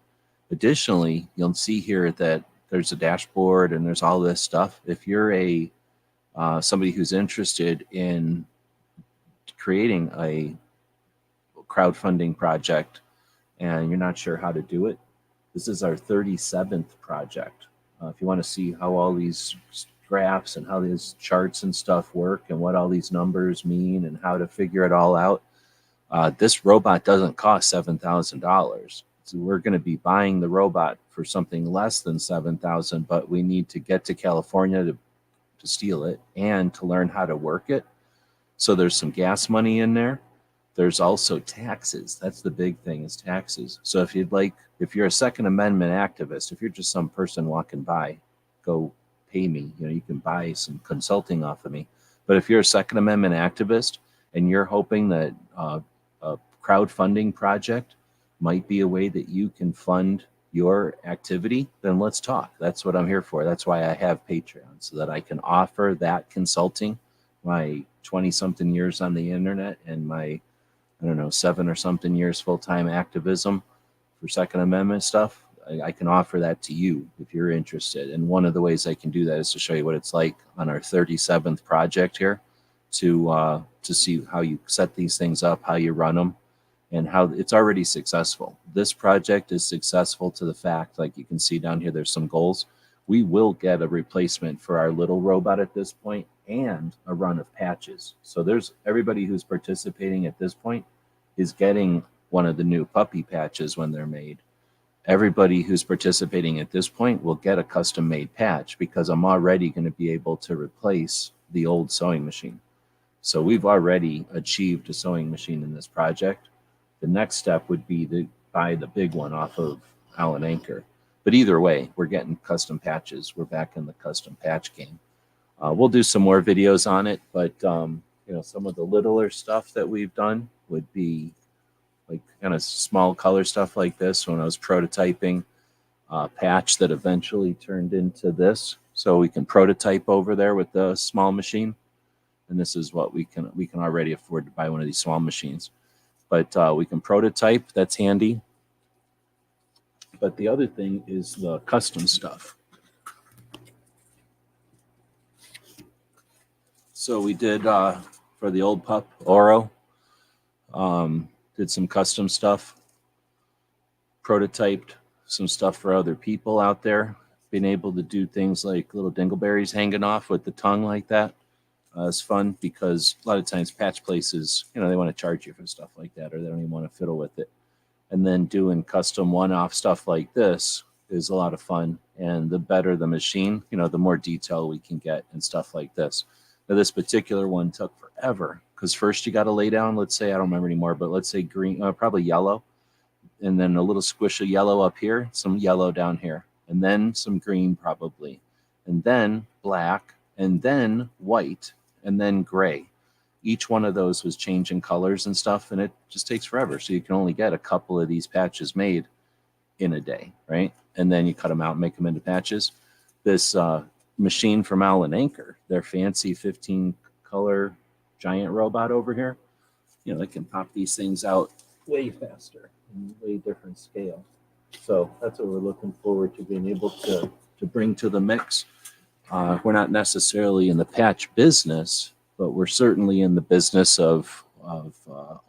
B: Additionally, you'll see here that there's a dashboard and there's all this stuff. If you're somebody who's interested in creating a crowdfunding project and you're not sure how to do it, this is our 37th project. If you want to see how all these graphs and how these charts and stuff work and what all these numbers mean and how to figure it all out, this robot doesn't cost $7,000. So we're going to be buying the robot for something less than $7,000, but we need to get to California to steal it and to learn how to work it. So there's some gas money in there. There's also taxes. That's the big thing, is taxes. So if you're a Second Amendment activist, if you're just some person walking by, go pay me. You can buy some consulting off of me. But if you're a Second Amendment activist and you're hoping that a crowdfunding project might be a way that you can fund your activity, then let's talk. That's what I'm here for. That's why I have Patreon, so that I can offer that consulting. My 20-something years on the internet and my 7 or something years full-time activism for Second Amendment stuff, I can offer that to you if you're interested. And one of the ways I can do that is to show you what it's like on our 37th project here, to see how you set these things up, how you run them, and how it's already successful. This project is successful to the fact, like you can see down here, there's some goals. We will get a replacement for our little robot at this point and a run of patches. So there's everybody who's participating at this point is getting one of the new puppy patches when they're made. Everybody who's participating at this point will get a custom made patch, because I'm already going to be able to replace the old sewing machine. So we've already achieved a sewing machine in this project. The next step would be to buy the big one off of Alan Anchor. But either way, we're getting custom patches. We're back in the custom patch game. We'll do some more videos on it, but some of the littler stuff that we've done would be like kind of small color stuff like this. When I was prototyping a patch that eventually turned into this, so we can prototype over there with the small machine. And this is what we can already afford to buy one of these small machines. But we can prototype. That's handy. But the other thing is the custom stuff. So we did for the old pup, Oro, did some custom stuff. prototyped some stuff for other people out there. Being able to do things like little dingleberries hanging off with the tongue like that is fun, because a lot of times patch places, they want to charge you for stuff like that, or they don't even want to fiddle with it. And then doing custom one-off stuff like this is a lot of fun. And the better the machine, the more detail we can get and stuff like this. Now, this particular one took forever, because first you got to lay down, let's say, I don't remember anymore, but let's say green, probably yellow, and then a little squish of yellow up here, some yellow down here, and then some green probably, and then black, and then white, and then gray. Each one of those was changing colors and stuff, and it just takes forever. So you can only get a couple of these patches made in a day, right? And then you cut them out and make them into patches. This machine from Allen Anchor, their fancy 15 color giant robot over here, they can pop these things out way faster and way different scale. So that's what we're looking forward to being able to bring to the mix. We're not necessarily in the patch business, but we're certainly in the business of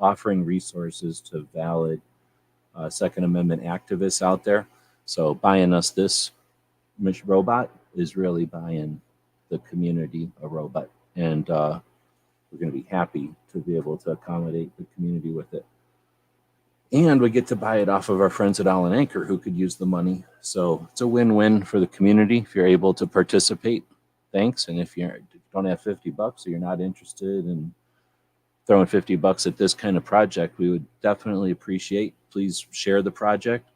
B: offering resources to valid Second Amendment activists out there. So buying us this robot is really buying the community a robot. And we're going to be happy to be able to accommodate the community with it. And we get to buy it off of our friends at Allen Anchor, who could use the money. So it's a win-win for the community if you're able to participate. Thanks. And if you don't have $50 or you're not interested in throwing $50 at this kind of project, we would definitely appreciate. Please share the project.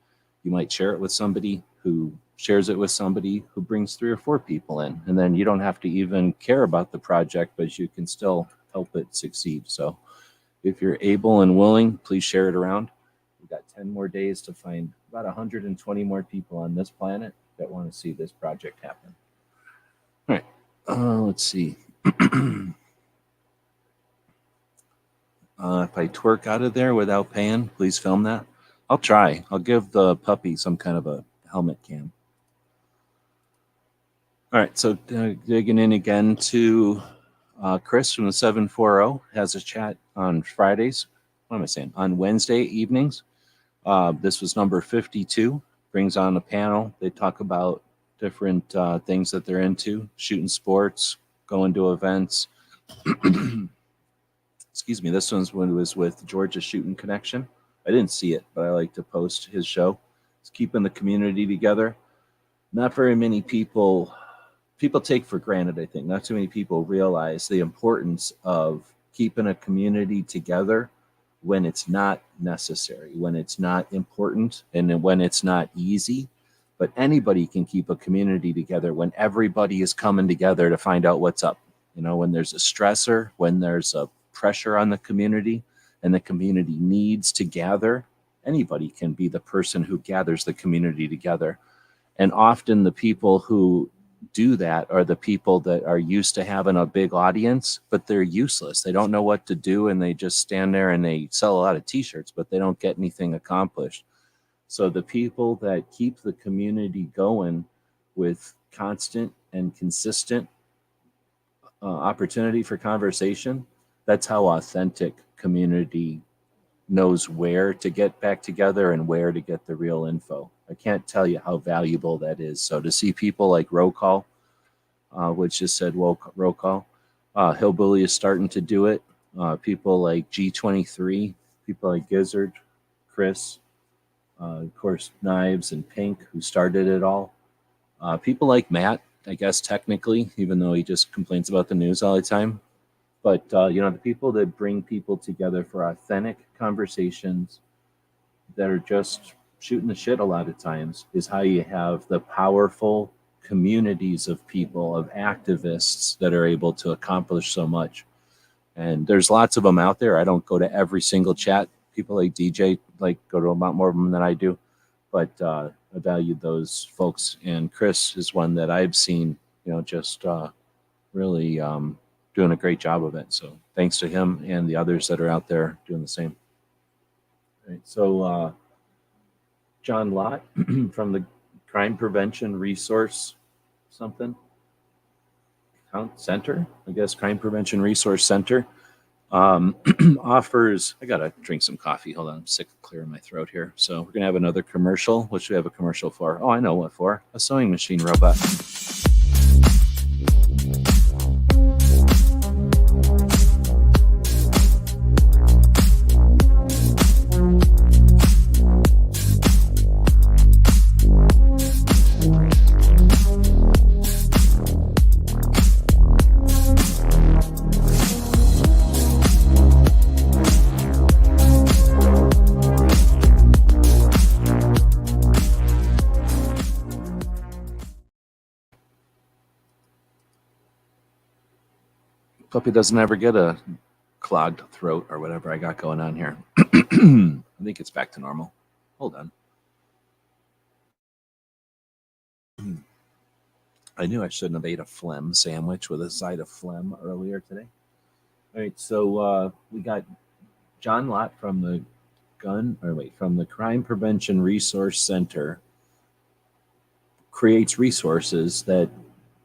B: You might share it with somebody who shares it with somebody who brings 3 or 4 people in. And then you don't have to even care about the project, but you can still help it succeed. So if you're able and willing, please share it around. We've got 10 more days to find about 120 more people on this planet that want to see this project happen. All right, let's see. If I twerk out of there without paying, please film that. I'll try. I'll give the puppy some kind of a helmet cam. All right, so digging in again to Chris from the 740 has a chat on Fridays. What am I saying? On Wednesday evenings. This was number 52. Brings on a panel. They talk about different things that they're into, shooting sports, going to events. Excuse me. This one's when it was with Georgia Shooting Connection. I didn't see it, but I like to post his show. It's keeping the community together. Not very many people take for granted, I think. Not too many people realize the importance of keeping a community together when it's not necessary, when it's not important, and when it's not easy. But anybody can keep a community together when everybody is coming together to find out what's up. When there's a stressor, when there's a pressure on the community and the community needs to gather, anybody can be the person who gathers the community together. And often the people who do that are the people that are used to having a big audience, but they're useless. They don't know what to do, and they just stand there and they sell a lot of t-shirts, but they don't get anything accomplished. So the people that keep the community going with constant and consistent opportunity for conversation, that's how authentic community knows where to get back together and where to get the real info. I can't tell you how valuable that is. So to see people like Roll Call, which just said roll call, Hillbilly is starting to do it. People like G23, people like Gizzard, Chris, of course, Knives and Pink, who started it all. People like Matt, I guess technically, even though he just complains about the news all the time. But, the people that bring people together for authentic conversations that are just shooting the shit a lot of times is how you have the powerful communities of people, of activists that are able to accomplish so much. And there's lots of them out there. I don't go to every single chat. People like DJ go to a lot more of them than I do. But I value those folks. And Chris is one that I've seen, just really doing a great job of it. So thanks to him and the others that are out there doing the same. All right, so John Lott from the Crime Prevention Resource Center, I guess, Crime Prevention Resource Center. offers. I gotta drink some coffee. Hold on, I'm sick of clearing my throat here. So we're gonna have another commercial. What should we have a commercial for? Oh, I know what for. A sewing machine robot. Puppy doesn't ever get a clogged throat or whatever I got going on here. I think it's back to normal. Hold on. I knew I shouldn't have ate a phlegm sandwich with a side of phlegm earlier today. All right, so we got John Lott from the from the Crime Prevention Resource Center creates resources that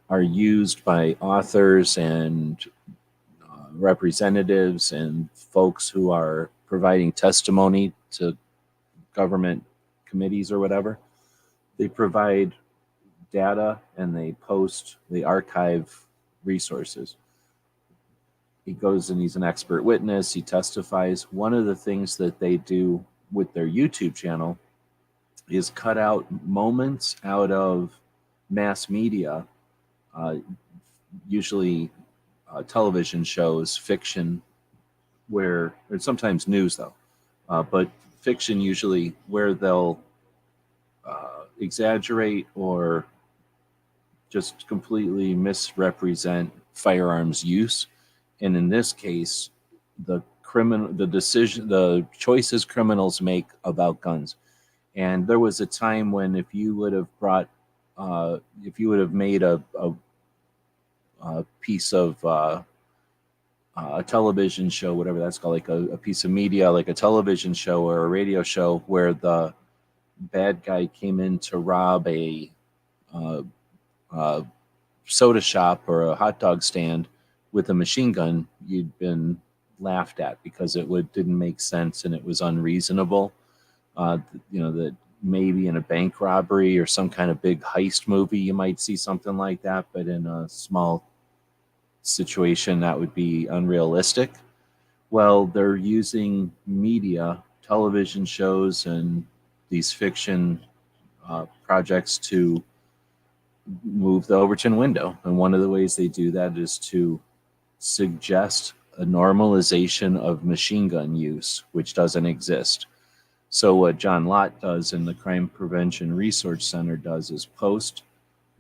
B: are used by authors and representatives and folks who are providing testimony to government committees or whatever. They provide data and they archive resources. He goes and he's an expert witness, he testifies. One of the things that they do with their YouTube channel is cut out moments out of mass media, usually television shows, fiction, or sometimes news though, but fiction usually where they'll exaggerate or just completely misrepresent firearms use. And in this case, the choices criminals make about guns. And there was a time when if you would have made a piece of a television show, whatever that's called, like a piece of media, like a television show or a radio show, where the bad guy came in to rob a soda shop or a hot dog stand with a machine gun, you'd been laughed at because didn't make sense and it was unreasonable. That maybe in a bank robbery or some kind of big heist movie, you might see something like that, but in a small situation, that would be unrealistic. Well, they're using media, television shows, and these fiction projects to move the Overton window. And one of the ways they do that is to suggest a normalization of machine gun use, which doesn't exist. So what John Lott does in the Crime Prevention Research Center does is post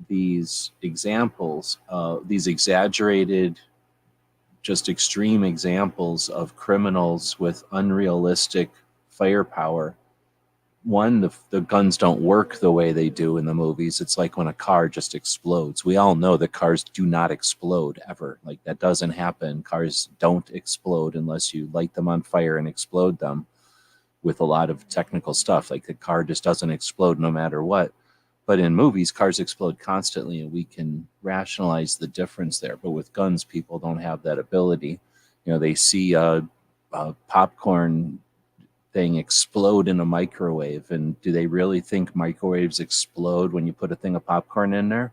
B: these examples, these exaggerated, just extreme examples of criminals with unrealistic firepower. One, the guns don't work the way they do in the movies. It's like when a car just explodes. We all know that cars do not explode ever. Like, that doesn't happen. Cars don't explode unless you light them on fire and explode them with a lot of technical stuff. Like, the car just doesn't explode no matter what. But in movies, cars explode constantly, and we can rationalize the difference there. But with guns, people don't have that ability. They see a popcorn thing explode in a microwave, and do they really think microwaves explode when you put a thing of popcorn in there?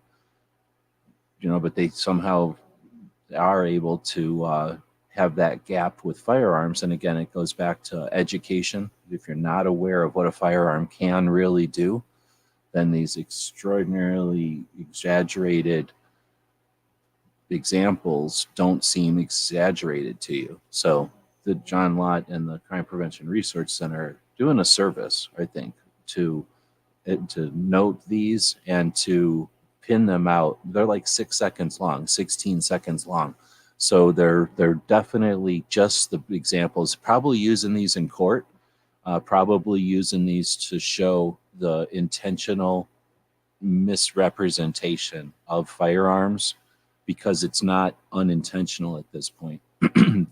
B: But they somehow are able to have that gap with firearms. And again, it goes back to education. If you're not aware of what a firearm can really do, then these extraordinarily exaggerated examples don't seem exaggerated to you. So the John Lott and the Crime Prevention Research Center are doing a service, I think, to note these and to pin them out. They're like 6 seconds long, 16 seconds long. So they're definitely just the examples, probably using these in court, probably using these to show the intentional misrepresentation of firearms, because it's not unintentional at this point.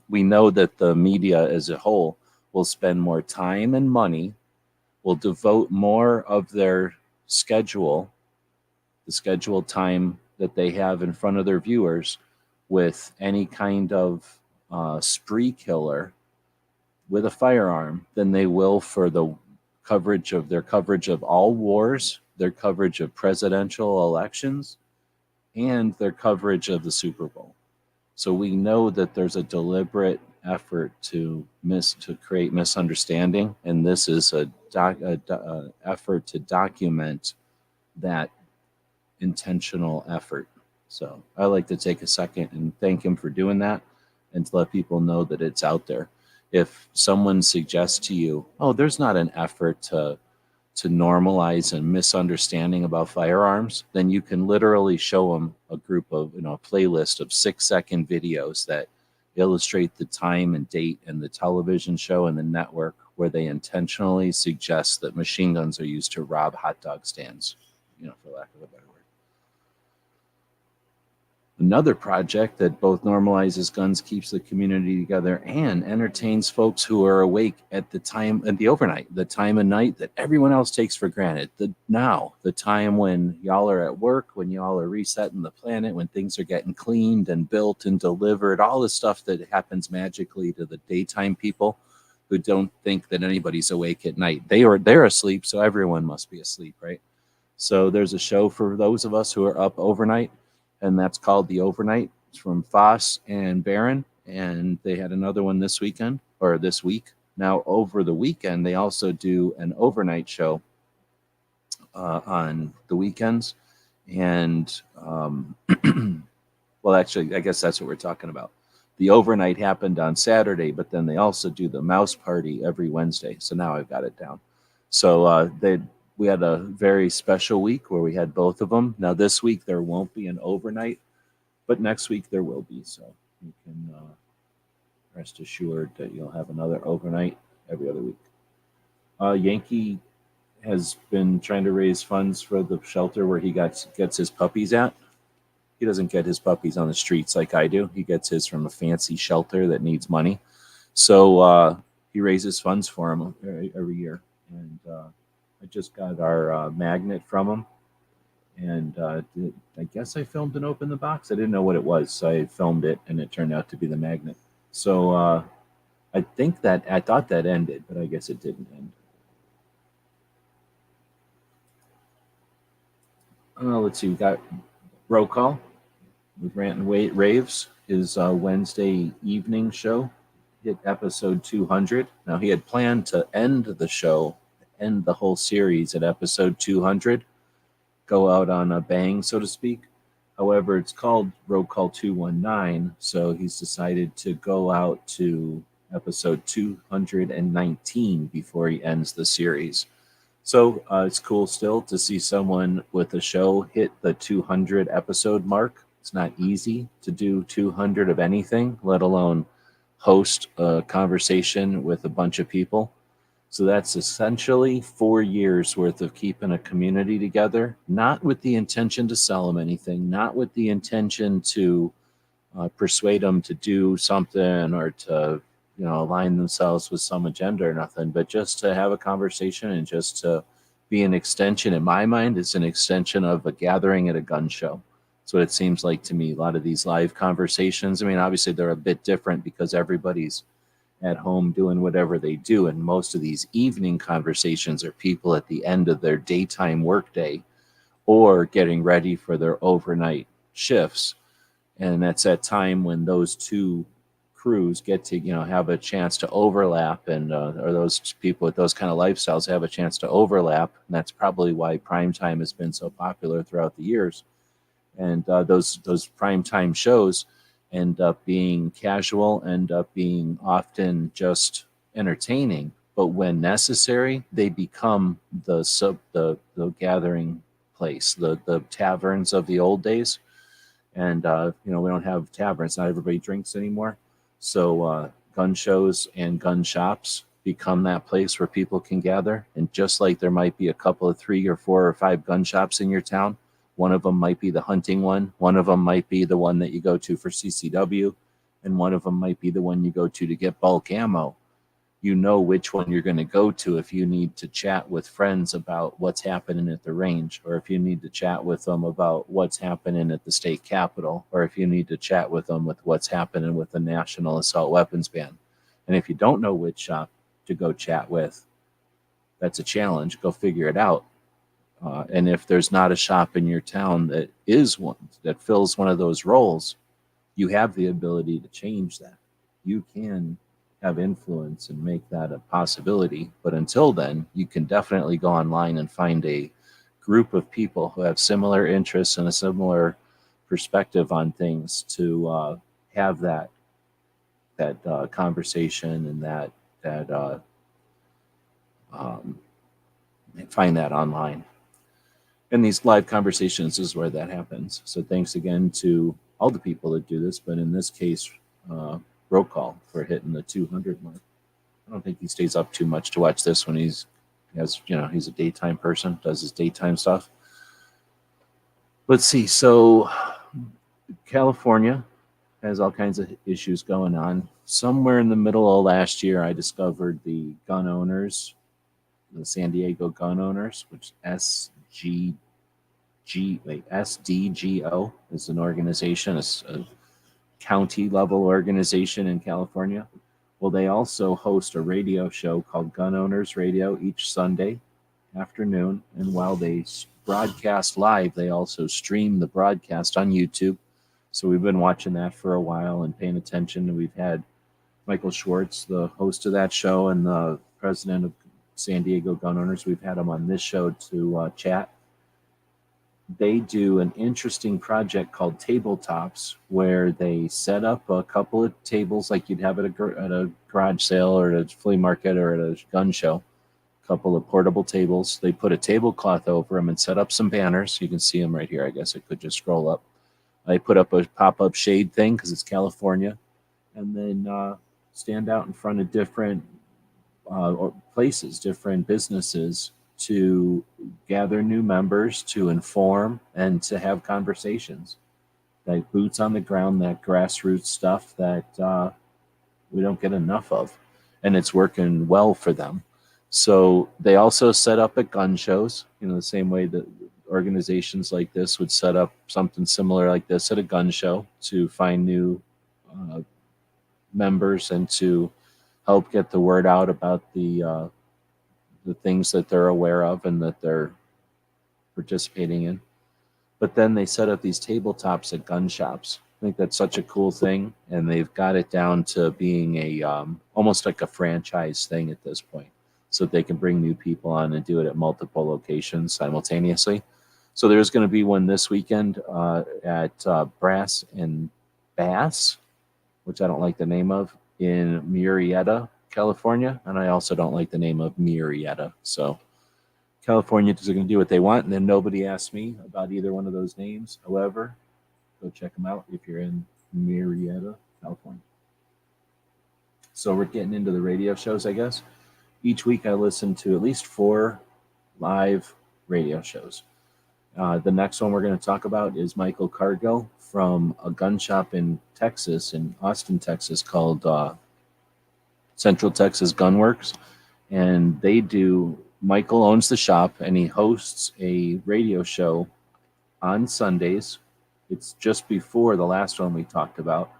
B: We know that the media as a whole will spend more time and money, will devote more of their schedule, the scheduled time that they have in front of their viewers, with any kind of spree killer with a firearm than they will for the coverage of all wars, their coverage of presidential elections, and their coverage of the Super Bowl. So we know that there's a deliberate effort to create misunderstanding, and this is a effort to document that intentional effort. So I like to take a second and thank him for doing that, and to let people know that it's out there. If someone suggests to you, oh, there's not an effort to normalize a misunderstanding about firearms, then you can literally show them a group of, a playlist of 6-second videos that illustrate the time and date and the television show and the network where they intentionally suggest that machine guns are used to rob hot dog stands, for lack of a better word. Another project that both normalizes guns, keeps the community together, and entertains folks who are awake at the time of the overnight, the time of night that everyone else takes for granted. The time when y'all are at work, when y'all are resetting the planet, when things are getting cleaned and built and delivered, all the stuff that happens magically to the daytime people who don't think that anybody's awake at night. They're asleep, so everyone must be asleep, right? So there's a show for those of us who are up overnight, and that's called The Overnight. It's from Foss and Barron, and they had another one this week. Now, over the weekend, they also do an overnight show on the weekends. And, well, actually, I guess that's what we're talking about. The overnight happened on Saturday, but then they also do the mouse party every Wednesday. So now I've got it down. So we had a very special week where we had both of them. Now this week there won't be an overnight, but next week there will be. So you can rest assured that you'll have another overnight every other week. Yankee has been trying to raise funds for the shelter where he gets his puppies at. He doesn't get his puppies on the streets like I do. He gets his from a fancy shelter that needs money. So he raises funds for him every year. And I just got our magnet from him, and I guess I filmed and opened the box. I didn't know what it was, so I filmed it, and it turned out to be the magnet. So I thought that ended, but I guess it didn't end. Let's see, we got roll call with Rant and Raves. His Wednesday evening show hit episode 200. Now he had planned to end the whole series at episode 200, go out on a bang, so to speak. However, it's called Roll Call 219, so he's decided to go out to episode 219 before he ends the series. So it's cool still to see someone with a show hit the 200 episode mark. It's not easy to do 200 of anything, let alone host a conversation with a bunch of people. So that's essentially 4 years worth of keeping a community together, not with the intention to sell them anything, not with the intention to persuade them to do something or to, align themselves with some agenda or nothing, but just to have a conversation and just to be an extension. In my mind, it's an extension of a gathering at a gun show. That's what it seems like to me. A lot of these live conversations, I mean, obviously they're a bit different because everybody's at home doing whatever they do. And most of these evening conversations are people at the end of their daytime workday or getting ready for their overnight shifts. And that's that time when those two crews get to, have a chance to overlap, and or those people with those kind of lifestyles have a chance to overlap. And that's probably why primetime has been so popular throughout the years. And those primetime shows end up being casual, end up being often just entertaining, but when necessary, they become the gathering place, the taverns of the old days. And we don't have taverns. Not everybody drinks anymore. So gun shows and gun shops become that place where people can gather. And just like there might be a couple of 3 or 4 or 5 gun shops in your town, one of them might be the hunting one. One of them might be the one that you go to for CCW. And one of them might be the one you go to get bulk ammo. you know which one you're going to go to if you need to chat with friends about what's happening at the range, or if you need to chat with them about what's happening at the state capitol, or if you need to chat with them with what's happening with the national assault weapons ban. And if you don't know which shop to go chat with, that's a challenge. Go figure it out. And if there's not a shop in your town that is one that fills one of those roles, you have the ability to change that. You can have influence and make that a possibility. But until then, you can definitely go online and find a group of people who have similar interests and a similar perspective on things to have that conversation and that find that online. And these live conversations is where that happens. So thanks again to all the people that do this, but in this case, roll call for hitting the 200 mark. I don't think he stays up too much to watch this when he's a daytime person, does his daytime stuff. Let's see. So California has all kinds of issues going on. Somewhere in the middle of last year, I discovered the gun owners, the San Diego gun owners, which SDGO is an organization, a county level organization in California. Well, they also host a radio show called Gun Owners Radio each Sunday afternoon. And while they broadcast live, they also stream the broadcast on YouTube. So we've been watching that for a while and paying attention. We've had Michael Schwartz, the host of that show and the president of San Diego Gun Owners. We've had him on this show to chat. They do an interesting project called Tabletops, where they set up a couple of tables like you'd have at a garage sale or at a flea market or at a gun show. A couple of portable tables. They put a tablecloth over them and set up some banners. You can see them right here. I guess I could just scroll up. They put up a pop-up shade thing because it's California, and then stand out in front of different places, different businesses, to gather new members, to inform, and to have conversations. Like boots on the ground, that grassroots stuff that we don't get enough of. And it's working well for them. So they also set up at gun shows, the same way that organizations like this would set up something similar like this at a gun show to find new members and to help get the word out about the things that they're aware of and that they're participating in. But then they set up these tabletops at gun shops. I think that's such a cool thing, and they've got it down to being a almost like a franchise thing at this point, so they can bring new people on and do it at multiple locations simultaneously. So there's going to be one this weekend at Brass and Bass, which I don't like the name of, in Murrieta, California, and I also don't like the name of Murrieta. So California is going to do what they want, and then nobody asked me about either one of those names. However, go check them out if you're in Murrieta, California. So we're getting into the radio shows, I guess. Each week I listen to at least 4 live radio shows. The next one we're going to talk about is Michael Cargill from a gun shop in Texas, in Austin, Texas, called Central Texas Gun Works. And Michael owns the shop, and he hosts a radio show on Sundays. It's just before the last one we talked about.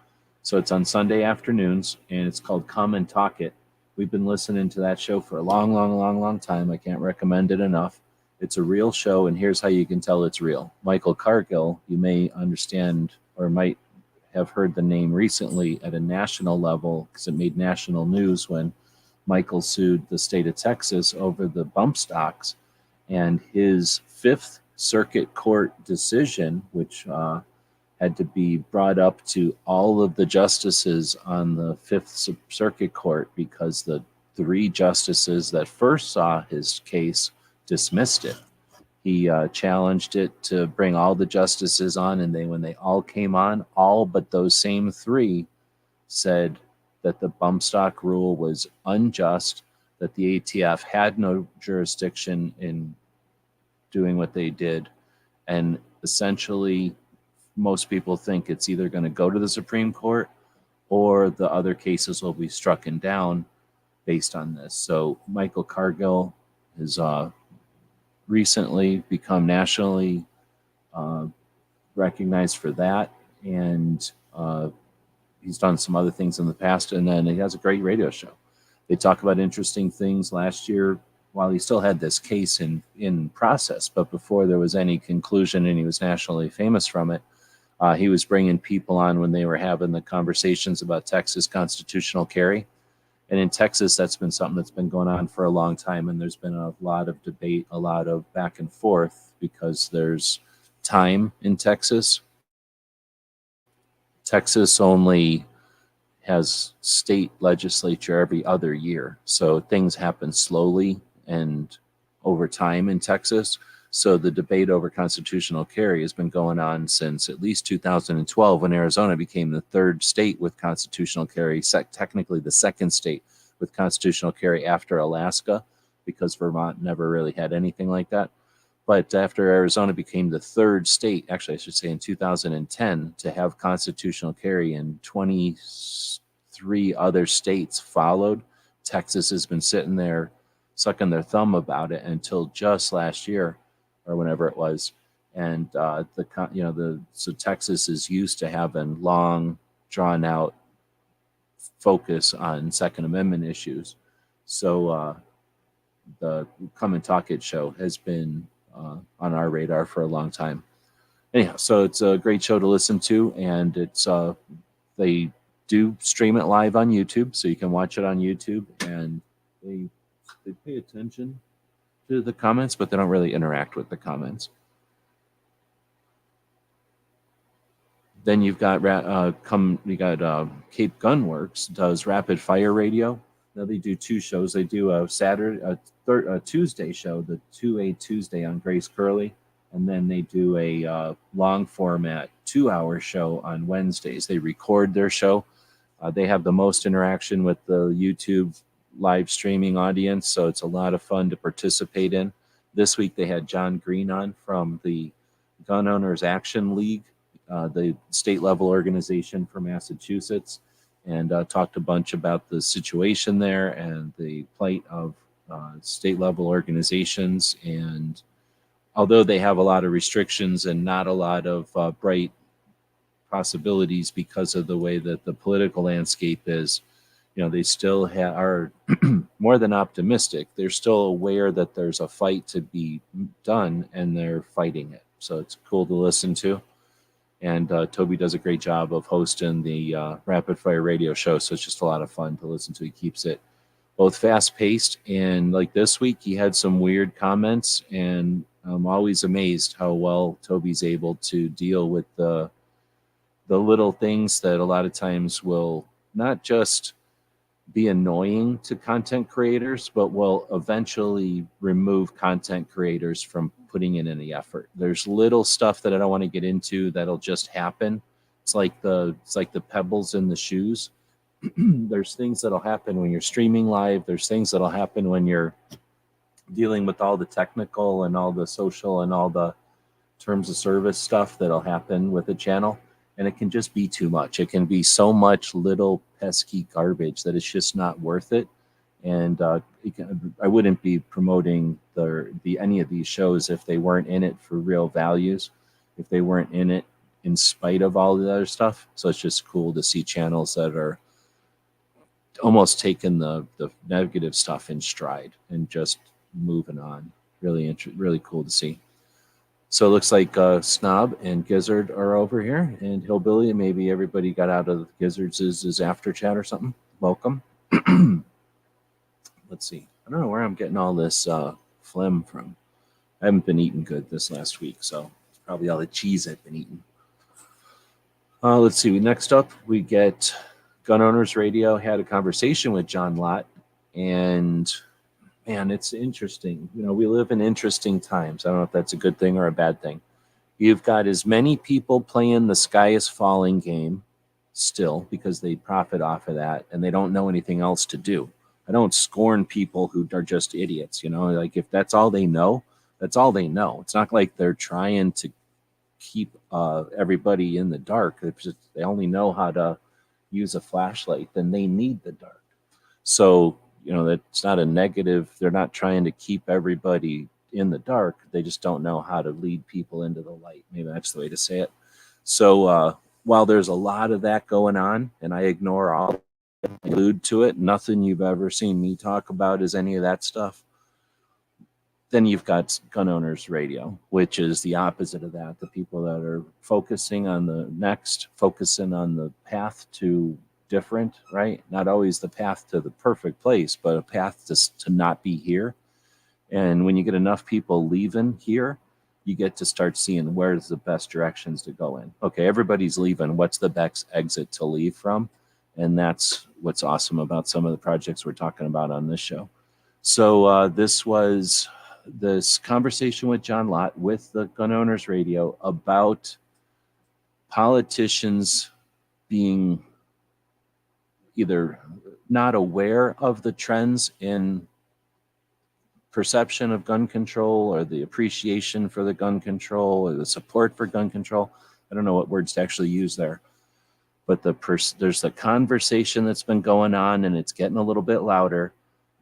B: So it's on Sunday afternoons, and it's called Come and Talk It. We've been listening to that show for a long time. I can't recommend it enough. It's a real show, and here's how you can tell it's real. Michael Cargill, you may understand or might have heard the name recently at a national level because it made national news when Michael sued the state of Texas over the bump stocks, and his Fifth Circuit Court decision, which had to be brought up to all of the justices on the Fifth Circuit Court because the 3 justices that first saw his case dismissed it. He challenged it to bring all the justices on, and when they all came on, all but those same 3 said that the bump stock rule was unjust, that the ATF had no jurisdiction in doing what they did, and essentially most people think it's either going to go to the Supreme Court or the other cases will be struck down. based on this. So Michael Cargill has recently become nationally recognized for that, and he's done some other things in the past, and then he has a great radio show. They talk about interesting things. Last year, while he still had this case in process, but before there was any conclusion and he was nationally famous from it, he was bringing people on when they were having the conversations about Texas constitutional carry. And in Texas, that's been something that's been going on for a long time, and there's been a lot of debate, a lot of back and forth, because there's time in Texas. Texas only has state legislature every other year, so things happen slowly and over time in Texas. So the debate over constitutional carry has been going on since at least 2012, when Arizona became the third state with constitutional carry, technically the second state with constitutional carry after Alaska, because Vermont never really had anything like that. But after Arizona became the third state, actually I should say in 2010, to have constitutional carry, and 23 other states followed, Texas has been sitting there sucking their thumb about it until just last year, or whenever it was. And so Texas is used to having long, drawn out focus on Second Amendment issues. So the Come and Talk It show has been on our radar for a long time. Anyhow, so it's a great show to listen to, and it's they do stream it live on YouTube, so you can watch it on YouTube, and they pay attention to the comments, but they don't really interact with the comments. Then you've got Cape Gunworks does rapid fire radio. Now they do two shows. They do a Tuesday show, the 2A Tuesday on Grace Curley, and then they do a long format 2-hour show on Wednesdays. They record their show. They have the most interaction with the YouTube live streaming audience, so it's a lot of fun to participate in. This week they had John Green on from the Gun Owners Action League, the state level organization for Massachusetts, and talked a bunch about the situation there and the plight of state level organizations. And although they have a lot of restrictions and not a lot of bright possibilities because of the way that the political landscape is, they still are more than optimistic. They're still aware that there's a fight to be done, and they're fighting it. So it's cool to listen to. And Toby does a great job of hosting the Rapid Fire Radio show, so it's just a lot of fun to listen to. He keeps it both fast-paced, and like this week, he had some weird comments, and I'm always amazed how well Toby's able to deal with the little things that a lot of times will not just be annoying to content creators, but will eventually remove content creators from putting in any effort. There's little stuff that I don't want to get into that'll just happen. It's like the pebbles in the shoes. There's things that'll happen when you're streaming live. There's things that'll happen when you're dealing with all the technical and all the social and all the terms of service stuff that'll happen with a channel. And it can just be too much. It can be so much little pesky garbage that it's just not worth it. And I wouldn't be promoting any of these shows if they weren't in it for real values, if they weren't in it in spite of all the other stuff. So it's just cool to see channels that are almost taking the negative stuff in stride and just moving on. Really cool to see. So it looks like Snob and Gizzard are over here, and Hillbilly, and maybe everybody got out of Gizzard's is after chat or something. Welcome. Let's see. I don't know where I'm getting all this phlegm from. I haven't been eating good this last week, so it's probably all the cheese I've been eating. Let's see. Next up, we get Gun Owners Radio. Had a conversation with John Lott, and man, it's interesting. We live in interesting times. I don't know if that's a good thing or a bad thing. You've got as many people playing the Sky is Falling game still because they profit off of that and they don't know anything else to do. I don't scorn people who are just idiots, like if that's all they know, that's all they know. It's not like they're trying to keep everybody in the dark. It's just, they only know how to use a flashlight, then they need the dark. So that's not a negative. They're not trying to keep everybody in the dark. They just don't know how to lead people into the light. Maybe that's the way to say it. So while there's a lot of that going on, and I ignore all, allude to it, nothing you've ever seen me talk about is any of that stuff. Then you've got Gun Owners Radio, which is the opposite of that. The people that are focusing on focusing on the path to different, right? Not always the path to the perfect place, but a path to not be here. And when you get enough people leaving here, you get to start seeing where's the best directions to go in. Okay, everybody's leaving. What's the best exit to leave from? And that's what's awesome about some of the projects we're talking about on this show. So this was this conversation with John Lott with the Gun Owners Radio about politicians being either not aware of the trends in perception of gun control or the appreciation for the gun control or the support for gun control. I don't know what words to actually use there, but there's the conversation that's been going on, and it's getting a little bit louder,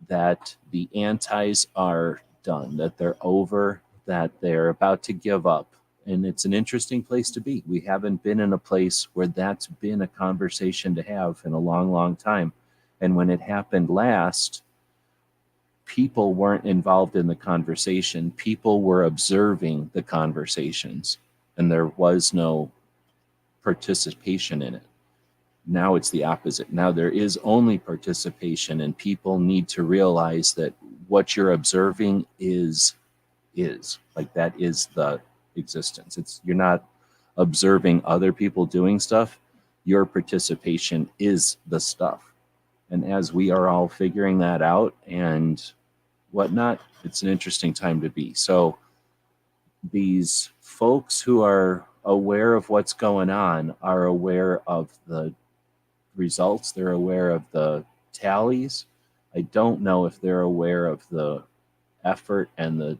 B: that the antis are done, that they're over, that they're about to give up. And it's an interesting place to be. We haven't been in a place where that's been a conversation to have in a long, long time. And when it happened last, people weren't involved in the conversation. People were observing the conversations, and there was no participation in it. Now it's the opposite. Now there is only participation, and people need to realize that what you're observing is like, that is the existence. You're not observing other people doing stuff. Your participation is the stuff. And as we are all figuring that out and whatnot, it's an interesting time to be. So these folks who are aware of what's going on are aware of the results. They're aware of the tallies. I don't know if they're aware of the effort and the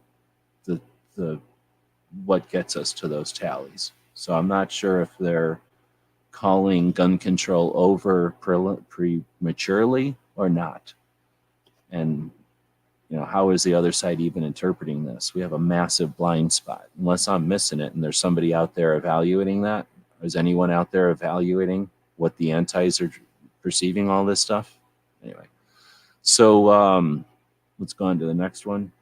B: what gets us to those tallies. So I'm not sure if they're calling gun control over prematurely or not. And how is the other side even interpreting this? We have a massive blind spot. Unless I'm missing it and there's somebody out there evaluating that. Is anyone out there evaluating what the antis are perceiving all this stuff? Anyway, so let's go on to the next one.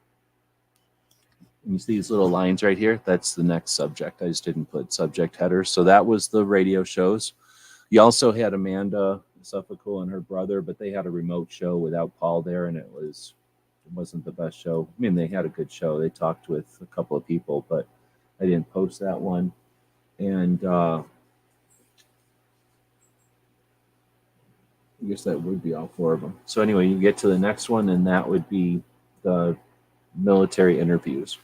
B: You see these little lines right here? That's the next subject. I just didn't put subject headers. So that was the radio shows. You also had Amanda Suffolk and her brother, but they had a remote show without Paul there, and it wasn't the best show. I mean, they had a good show. They talked with a couple of people, but I didn't post that one. And I guess that would be all four of them. So anyway, you get to the next one, and that would be the military interviews.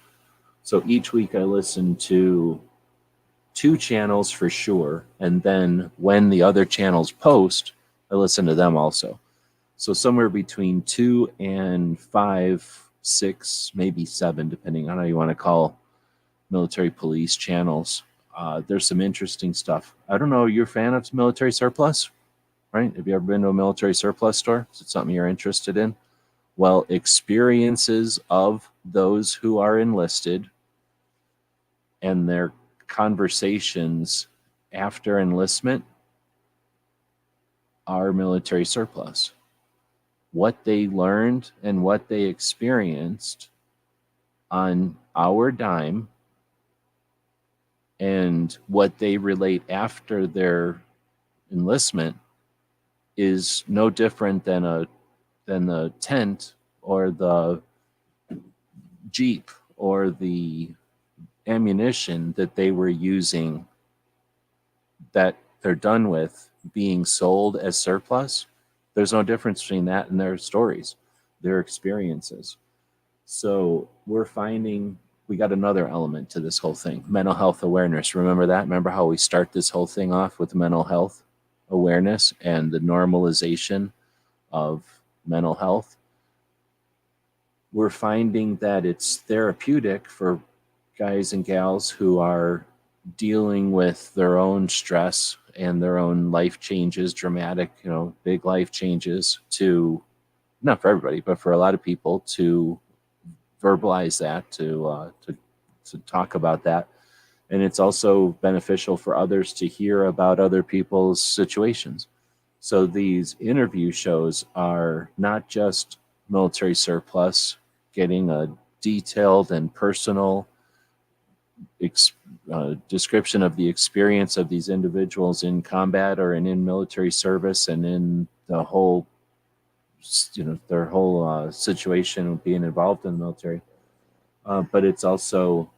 B: So each week I listen to 2 channels for sure, and then when the other channels post, I listen to them also. So somewhere between 2 and 5, 6, maybe 7, depending on how you want to call military police channels. There's some interesting stuff. I don't know, you're a fan of military surplus, right? Have you ever been to a military surplus store? Is it something you're interested in? Well, experiences of those who are enlisted and their conversations after enlistment are military surplus. What they learned and what they experienced on our dime and what they relate after their enlistment is no different than the tent or the Jeep or the ammunition that they were using that they're done with being sold as surplus. There's no difference between that and their stories, their experiences. So we're finding we got another element to this whole thing, mental health awareness. Remember that? Remember how we start this whole thing off with mental health awareness and the normalization of mental health? We're finding that it's therapeutic for guys and gals who are dealing with their own stress and their own life changes, dramatic, big life changes, to not for everybody, but for a lot of people to verbalize that, to talk about that. And it's also beneficial for others to hear about other people's situations. So these interview shows are not just military surplus, getting a detailed and personal description of the experience of these individuals in combat or in military service and in the whole, their whole situation of being involved in the military. But it's also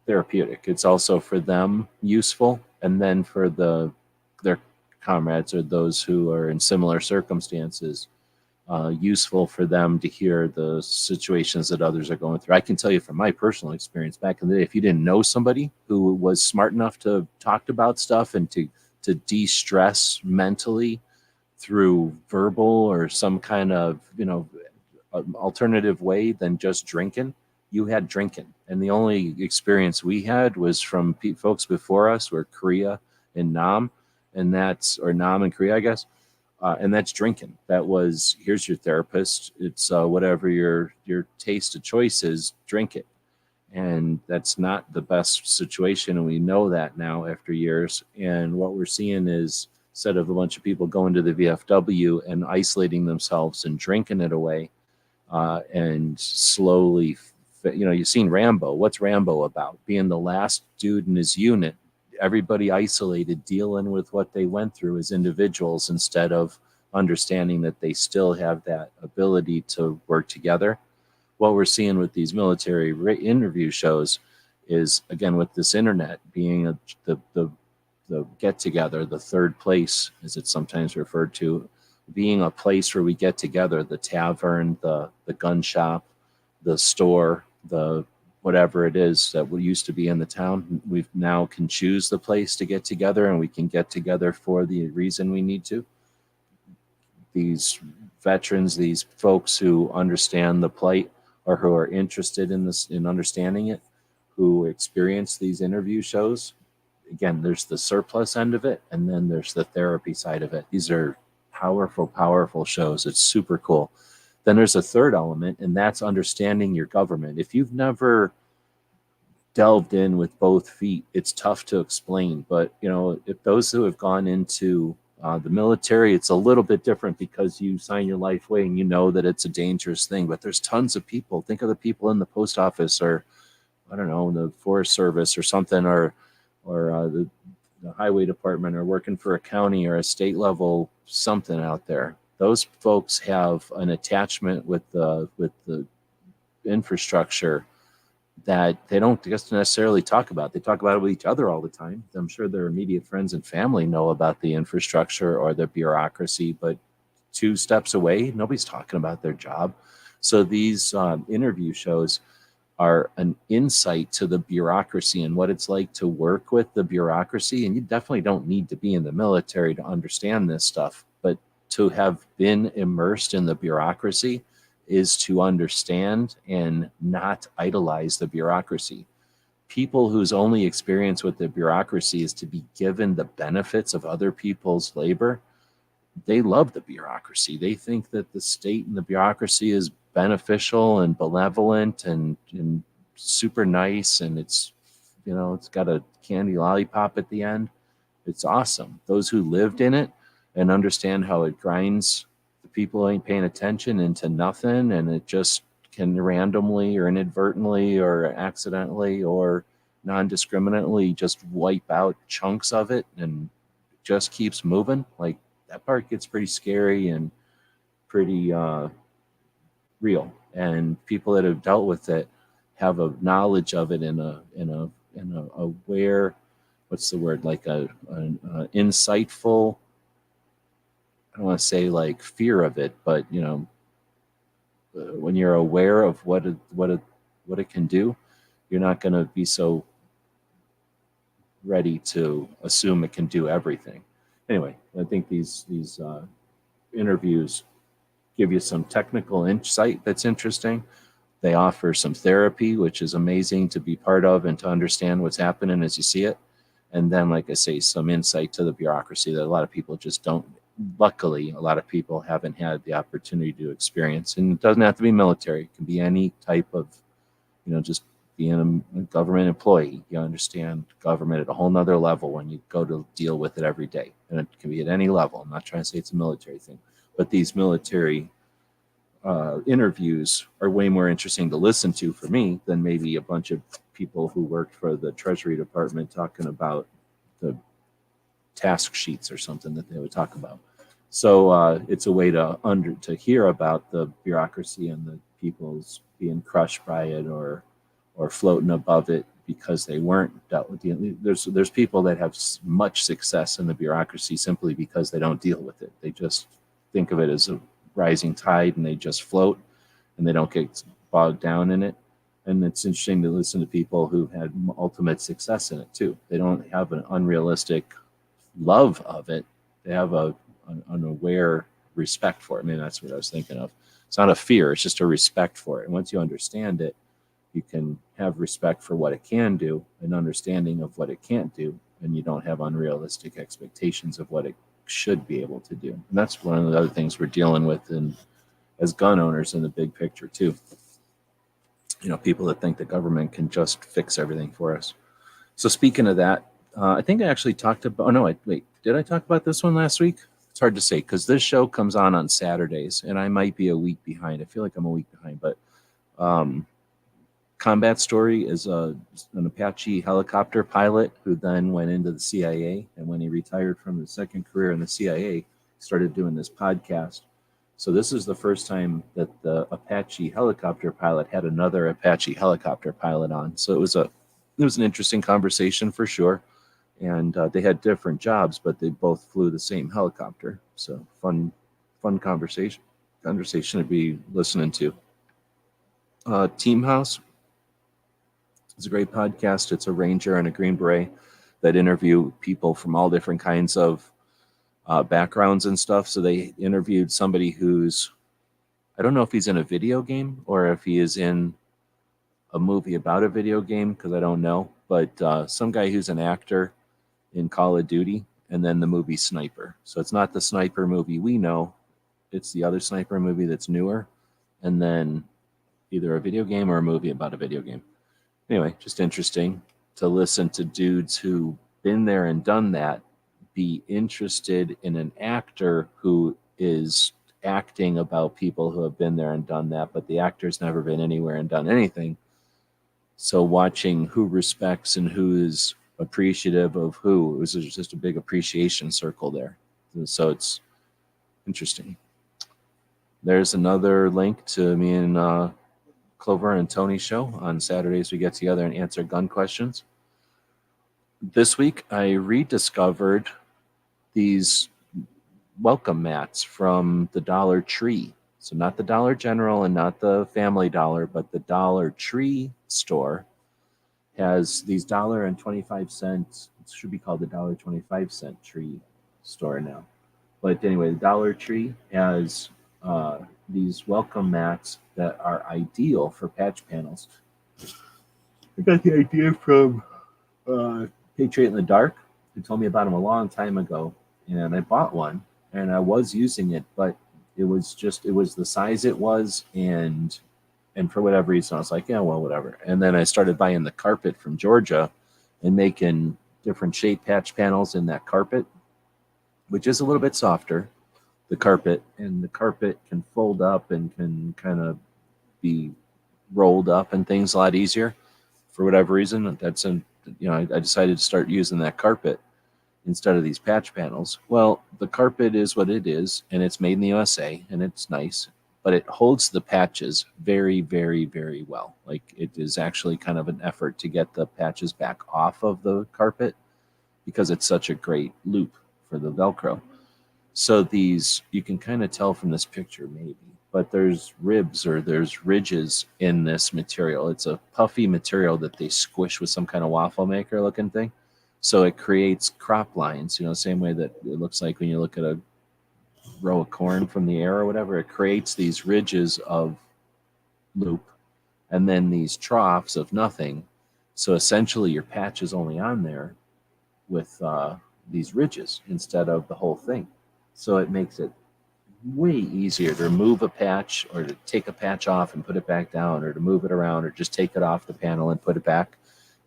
B: therapeutic. It's also for them useful, and then for their comrades or those who are in similar circumstances, useful for them to hear the situations that others are going through. I can tell you from my personal experience back in the day, if you didn't know somebody who was smart enough to talk about stuff and to de-stress mentally through verbal or some kind of alternative way than just drinking, you had drinking. And the only experience we had was from folks before us, were Korea and Nam, and or Nam and Korea, I guess. And that's drinking. That was, here's your therapist. It's whatever your taste of choice is, drink it. And that's not the best situation. And we know that now after years. And what we're seeing is, instead of a bunch of people going to the VFW and isolating themselves and drinking it away, and slowly, you've seen Rambo. What's Rambo about? Being the last dude in his unit, everybody isolated, dealing with what they went through as individuals instead of understanding that they still have that ability to work together. What we're seeing with these military interview shows is, again, with this internet being the get together, the third place, as it's sometimes referred to, being a place where we get together, the tavern, the gun shop, the store, the whatever it is that we used to be in the town. We now can choose the place to get together, and we can get together for the reason we need to. These veterans, these folks who understand the plight or who are interested in this, in understanding it, who experience these interview shows, again, there's the surplus end of it, and then there's the therapy side of it. These are powerful, powerful shows. It's super cool. Then there's a third element, and that's understanding your government. If you've never delved in with both feet, it's tough to explain. But, if those who have gone into the military, it's a little bit different because you sign your life away and you know that it's a dangerous thing. But there's tons of people. Think of the people in the post office, or, I don't know, the Forest Service or something, or the highway department, or working for a county or a state level something out there. Those folks have an attachment with the infrastructure that they don't just necessarily talk about. They talk about it with each other all the time. I'm sure their immediate friends and family know about the infrastructure or the bureaucracy, but 2 steps away, nobody's talking about their job. So these interview shows are an insight to the bureaucracy and what it's like to work with the bureaucracy. And you definitely don't need to be in the military to understand this stuff, but to have been immersed in the bureaucracy is to understand and not idolize the bureaucracy. People whose only experience with the bureaucracy is to be given the benefits of other people's labor, they love the bureaucracy. They think that the state and the bureaucracy is beneficial and benevolent and super nice, and it's got a candy lollipop at the end. It's awesome. Those who lived in it and understand how it grinds the people who ain't paying attention into nothing, and it just can randomly or inadvertently or accidentally or non-discriminately just wipe out chunks of it and just keeps moving. Like, that part gets pretty scary and pretty real, and people that have dealt with it have a knowledge of it in a aware, what's the word, like an insightful, I don't want to say like fear of it, but when you're aware of what it can do, you're not going to be so ready to assume it can do everything. Anyway, I think these interviews give you some technical insight that's interesting. They offer some therapy, which is amazing to be part of and to understand what's happening as you see it. And then, like I say, some insight to the bureaucracy that a lot of people just don't luckily, a lot of people haven't had the opportunity to experience. And it doesn't have to be military. It can be any type of, just being a government employee. You understand government at a whole nother level when you go to deal with it every day. And it can be at any level. I'm not trying to say it's a military thing, but these military interviews are way more interesting to listen to for me than maybe a bunch of people who worked for the Treasury Department talking about the task sheets or something that they would talk about. So it's a way to hear about the bureaucracy and the people's being crushed by it or floating above it because they weren't dealt with. There's people that have much success in the bureaucracy simply because they don't deal with it. They just think of it as a rising tide and they just float and they don't get bogged down in it. And it's interesting to listen to people who had ultimate success in it too. They don't have an unrealistic love of it. They have an aware respect for it. I mean, that's what I was thinking of. It's not a fear, it's just a respect for it. And once you understand it, you can have respect for what it can do, an understanding of what it can't do, and you don't have unrealistic expectations of what it should be able to do. And that's one of the other things we're dealing with as gun owners in the big picture too. People that think the government can just fix everything for us. So speaking of that, I think I actually talked about, did I talk about this one last week? It's hard to say because this show comes on Saturdays and I might be a week behind. I feel like I'm a week behind, but Combat Story is an Apache helicopter pilot who then went into the CIA. And when he retired from his second career in the CIA, started doing this podcast. So this is the first time that the Apache helicopter pilot had another Apache helicopter pilot on. So it was an interesting conversation for sure. And they had different jobs, but they both flew the same helicopter. So fun conversation to be listening to. Team House. It's a great podcast. It's a Ranger and a Green Beret that interview people from all different kinds of backgrounds and stuff. So they interviewed somebody who's, I don't know if he's in a video game or if he is in a movie about a video game, because I don't know. But some guy who's an actor in Call of Duty, and then the movie Sniper. So it's not the Sniper movie we know. It's the other Sniper movie that's newer. And then either a video game or a movie about a video game. Anyway, just interesting to listen to dudes who've been there and done that, be interested in an actor who is acting about people who have been there and done that, but the actor's never been anywhere and done anything. So watching who respects and who is appreciative of who, it was just a big appreciation circle there. So it's interesting. There's another link to me and Clover and Tony's show. On Saturdays, we get together and answer gun questions. This week, I rediscovered these welcome mats from the Dollar Tree. So not the Dollar General and not the Family Dollar, but the Dollar Tree store has these $1.25. It should be called the $1.25 tree store now. But anyway, the Dollar Tree has these welcome mats that are ideal for patch panels. I got the idea from Patriot in the Dark, who told me about them a long time ago, and I bought one, and I was using it, but it was the size it was, and for whatever reason, I was like, yeah, well, whatever. And then I started buying the carpet from Georgia and making different shape patch panels in that carpet, which is a little bit softer, the carpet, and the carpet can fold up and can kind of be rolled up and things a lot easier. For whatever reason, I decided to start using that carpet instead of these patch panels. Well, the carpet is what it is, and it's made in the USA, and it's nice, but it holds the patches very, very, very well. Like, it is actually kind of an effort to get the patches back off of the carpet because it's such a great loop for the Velcro. So these, you can kind of tell from this picture maybe, but there's ribs or there's ridges in this material. It's a puffy material that they squish with some kind of waffle maker looking thing. So it creates crop lines, same way that it looks like when you look at a row of corn from the air or whatever. It creates these ridges of loop and then these troughs of nothing. So essentially your patch is only on there with these ridges instead of the whole thing. So it makes it way easier to remove a patch or to take a patch off and put it back down, or to move it around or just take it off the panel and put it back.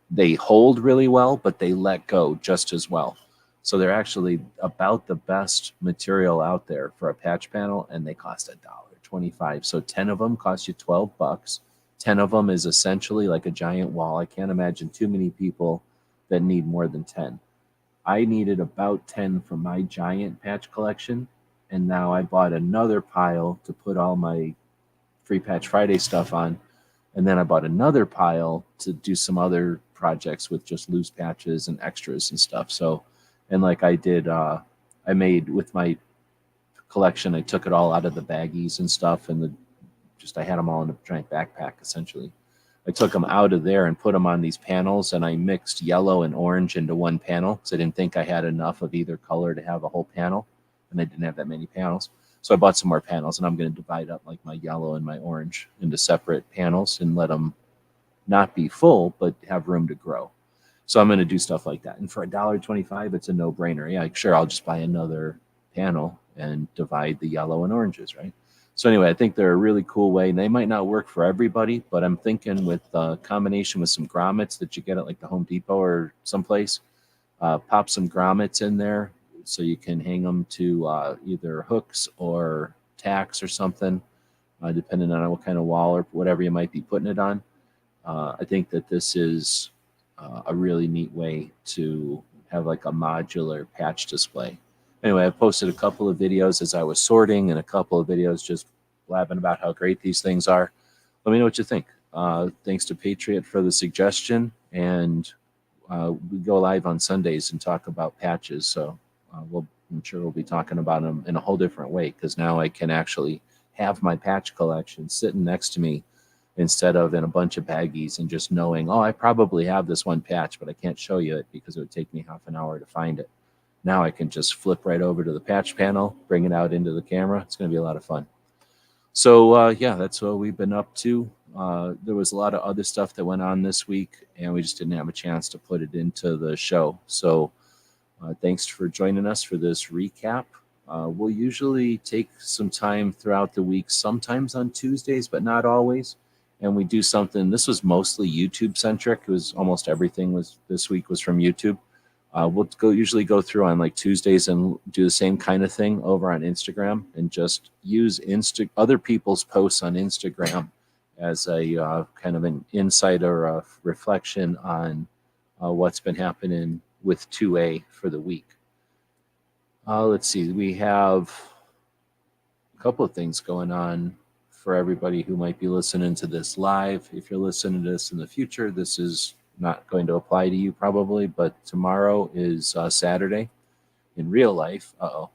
B: They hold really well, but they let go just as well. So they're actually about the best material out there for a patch panel, and they cost $1.25. So 10 of them cost you $12. 10 of them is essentially like a giant wall. I can't imagine too many people that need more than 10. I needed about 10 for my giant patch collection, and now I bought another pile to put all my Free Patch Friday stuff on, and then I bought another pile to do some other projects with just loose patches and extras and stuff. So, and like I did, I made with my collection, I took it all out of the baggies and stuff, and I had them all in a giant backpack essentially. I took them out of there and put them on these panels, and I mixed yellow and orange into one panel because I didn't think I had enough of either color to have a whole panel, and I didn't have that many panels. So I bought some more panels, and I'm going to divide up like my yellow and my orange into separate panels and let them not be full, but have room to grow. So I'm going to do stuff like that. And for $1.25, it's a no-brainer. Yeah, sure, I'll just buy another panel and divide the yellow and oranges, right? So anyway, I think they're a really cool way. They might not work for everybody, but I'm thinking with a combination with some grommets that you get at like the Home Depot or someplace, pop some grommets in there so you can hang them to either hooks or tacks or something, depending on what kind of wall or whatever you might be putting it on. I think that this is a really neat way to have like a modular patch display. Anyway, I posted a couple of videos as I was sorting and a couple of videos just blabbing about how great these things are. Let me know what you think. Thanks to Patriot for the suggestion. And we go live on Sundays and talk about patches. So I'm sure we'll be talking about them in a whole different way, because now I can actually have my patch collection sitting next to me instead of in a bunch of baggies and just knowing, oh, I probably have this one patch, but I can't show you it because it would take me half an hour to find it. Now I can just flip right over to the patch panel, bring it out into the camera. It's going to be a lot of fun. So yeah, that's what we've been up to. There was a lot of other stuff that went on this week, and we just didn't have a chance to put it into the show. So thanks for joining us for this recap. We'll usually take some time throughout the week, sometimes on Tuesdays, but not always. And we do something, this was mostly YouTube centric. It was almost everything this week was from YouTube. We'll usually go through on like Tuesdays and do the same kind of thing over on Instagram, and just use other people's posts on Instagram as a kind of an insight or a reflection on what's been happening with 2A for the week. Let's see, we have a couple of things going on for everybody who might be listening to this live. If you're listening to this in the future, this is not going to apply to you probably, but tomorrow is Saturday in real life. Uh-oh.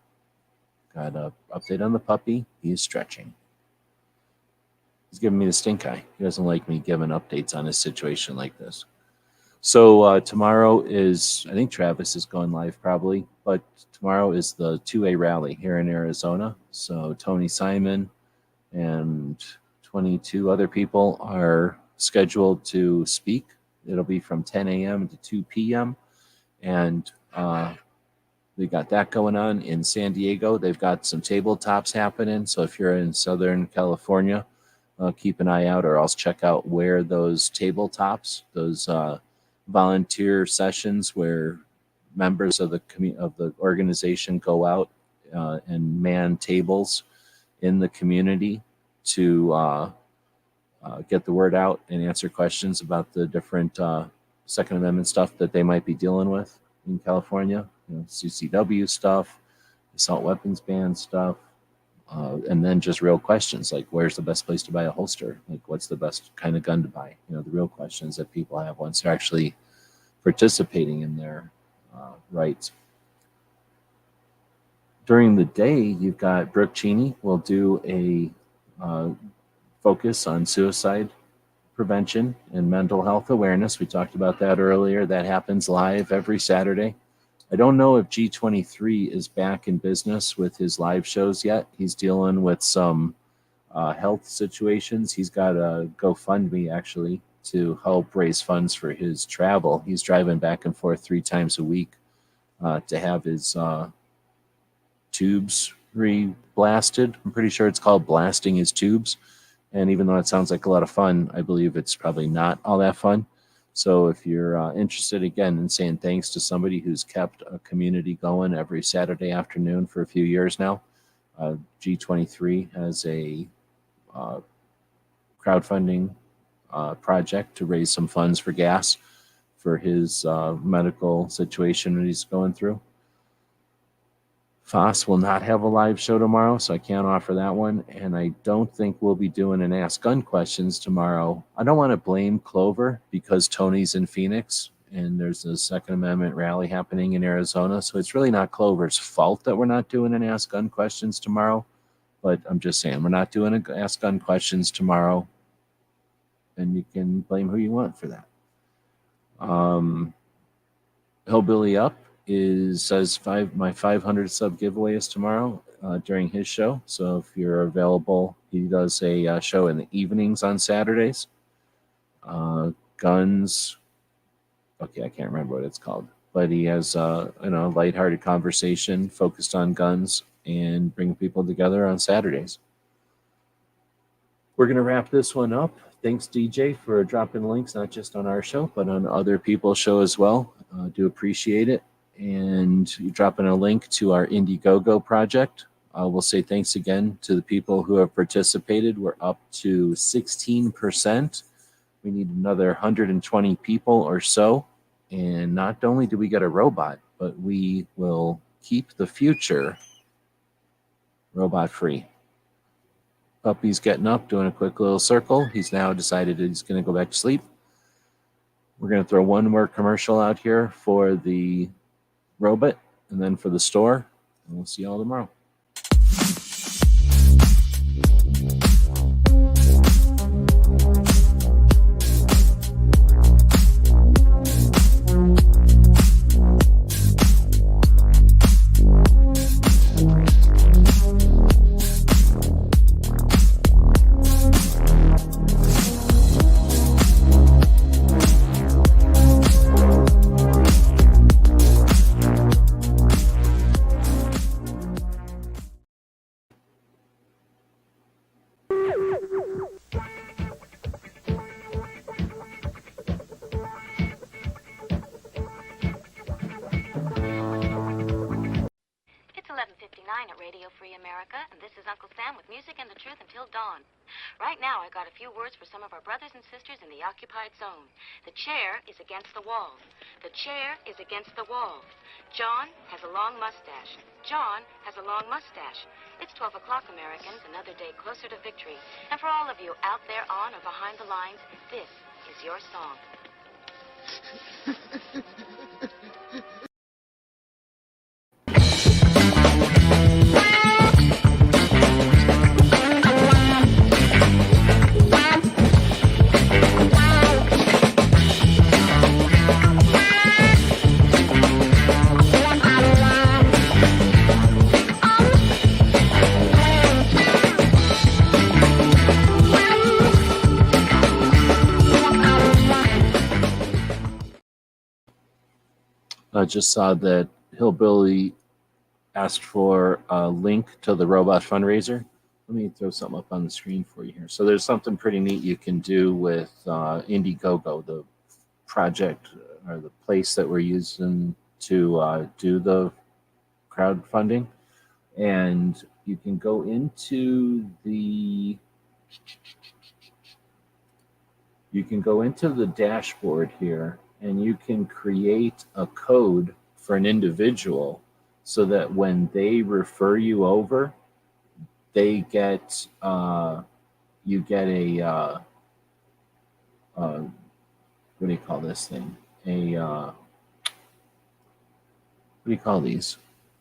B: Got an update on the puppy. He's stretching. He's giving me the stink eye. He doesn't like me giving updates on his situation like this. So tomorrow is, I think Travis is going live probably, but tomorrow is the 2A rally here in Arizona. So Tony Simon and 22 other people are scheduled to speak. It'll be from 10 a.m. to 2 p.m. And we got that going on in San Diego. They've got some tabletops happening. So if you're in Southern California, keep an eye out, or else check out where those tabletops, those volunteer sessions where members of the organization go out and man tables in the community to get the word out and answer questions about the different Second Amendment stuff that they might be dealing with in California, CCW stuff, assault weapons ban stuff, and then just real questions like, where's the best place to buy a holster? Like, what's the best kind of gun to buy? The real questions that people have once they're actually participating in their rights. During the day, you've got Brooke Cheney will do a focus on suicide prevention and mental health awareness. We talked about that earlier. That happens live every Saturday. I don't know if G23 is back in business with his live shows yet. He's dealing with some health situations. He's got a GoFundMe actually to help raise funds for his travel. He's driving back and forth 3 times a week to have his 2 tubes re-blasted. I'm pretty sure it's called blasting his tubes. And even though it sounds like a lot of fun, I believe it's probably not all that fun. So if you're interested, again, in saying thanks to somebody who's kept a community going every Saturday afternoon for a few years now, G23 has a crowdfunding project to raise some funds for gas for his medical situation that he's going through. Foss will not have a live show tomorrow, so I can't offer that one. And I don't think we'll be doing an Ask Gun Questions tomorrow. I don't want to blame Clover because Tony's in Phoenix and there's a Second Amendment rally happening in Arizona. So it's really not Clover's fault that we're not doing an Ask Gun Questions tomorrow. But I'm just saying, we're not doing an Ask Gun Questions tomorrow. And you can blame who you want for that. Hillbilly Up says my 500 sub giveaway is tomorrow during his show. So if you're available, he does a show in the evenings on Saturdays. Guns. Okay, I can't remember what it's called, but he has lighthearted conversation focused on guns and bring people together on Saturdays. We're going to wrap this one up. Thanks, DJ, for dropping links, not just on our show, but on other people's show as well. Do appreciate it. And you're dropping a link to our Indiegogo project. We'll say thanks again to the people who have participated. We're up to 16%. We need another 120 people or so. And not only do we get a robot, but we will keep the future robot free. Puppy's getting up, doing a quick little circle. He's now decided he's going to go back to sleep. We're going to throw one more commercial out here for the robot and then for the store. And we'll see you all tomorrow.
A: At Radio Free America, and this is Uncle Sam with music and the truth until dawn. Right now, I got a few words for some of our brothers and sisters in the occupied zone. The chair is against the wall. The chair is against the wall. John has a long mustache. John has a long mustache. It's 12 o'clock, Americans, another day closer to victory. And for all of you out there on or behind the lines, this is your song.
B: I just saw that Hillbilly asked for a link to the robot fundraiser. Let me throw something up on the screen for you here. So there's something pretty neat you can do with Indiegogo, the project or the place that we're using to do the crowdfunding. And you can go into the dashboard here, and you can create a code for an individual so that when they refer you over, they get you get a what do you call this thing? What do you call these?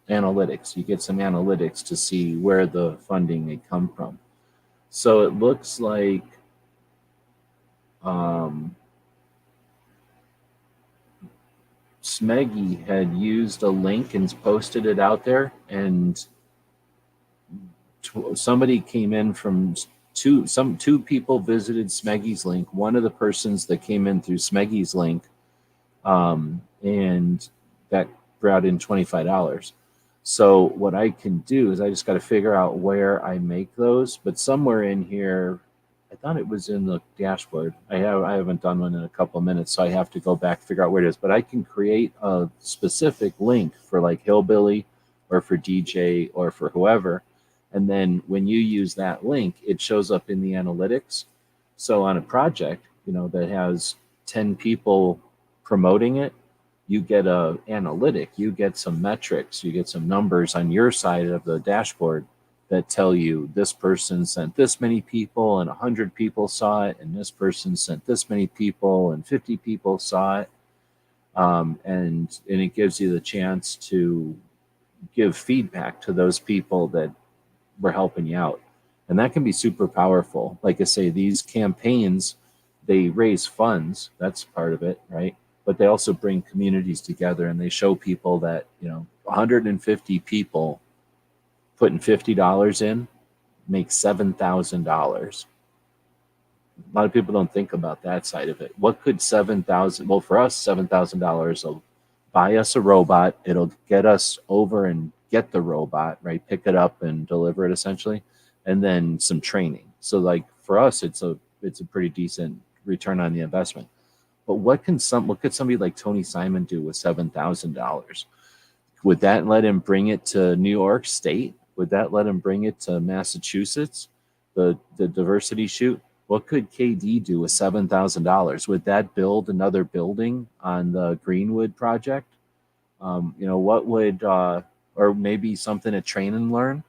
B: Analytics. You get some analytics to see where the funding may come from. So it looks like Smeggy had used a link and posted it out there, and somebody came in from two people visited Smeggy's link. One of the persons that came in through Smeggy's link, and that brought in $25. So what I can do is I just got to figure out where I make those, but somewhere in here, I thought it was in the dashboard. I haven't done one in a couple of minutes, so I have to go back, figure out where it is, but I can create a specific link for like Hillbilly or for DJ or for whoever. And then when you use that link, it shows up in the analytics. So on a project, that has 10 people promoting it, you get a analytic, you get some metrics, you get some numbers on your side of the dashboard that tell you this person sent this many people and 100 people saw it, and this person sent this many people and 50 people saw it. And it gives you the chance to give feedback to those people that were helping you out. And that can be super powerful. Like I say, these campaigns, they raise funds. That's part of it, right? But they also bring communities together, and they show people that, 150 people putting $50 in makes $7,000. A lot of people don't think about that side of it. What could well, for us, $7,000 will buy us a robot. It'll get us over and get the robot, right? Pick it up and deliver it essentially, and then some training. So like for us, it's a pretty decent return on the investment. But what could somebody like Tony Simon do with $7,000? Would that let him bring it to New York State? Would that let him bring it to Massachusetts? The diversity shoot? What could KD do with $7,000? Would that build another building on the Greenwood project? What would, or maybe something at Train and Learn,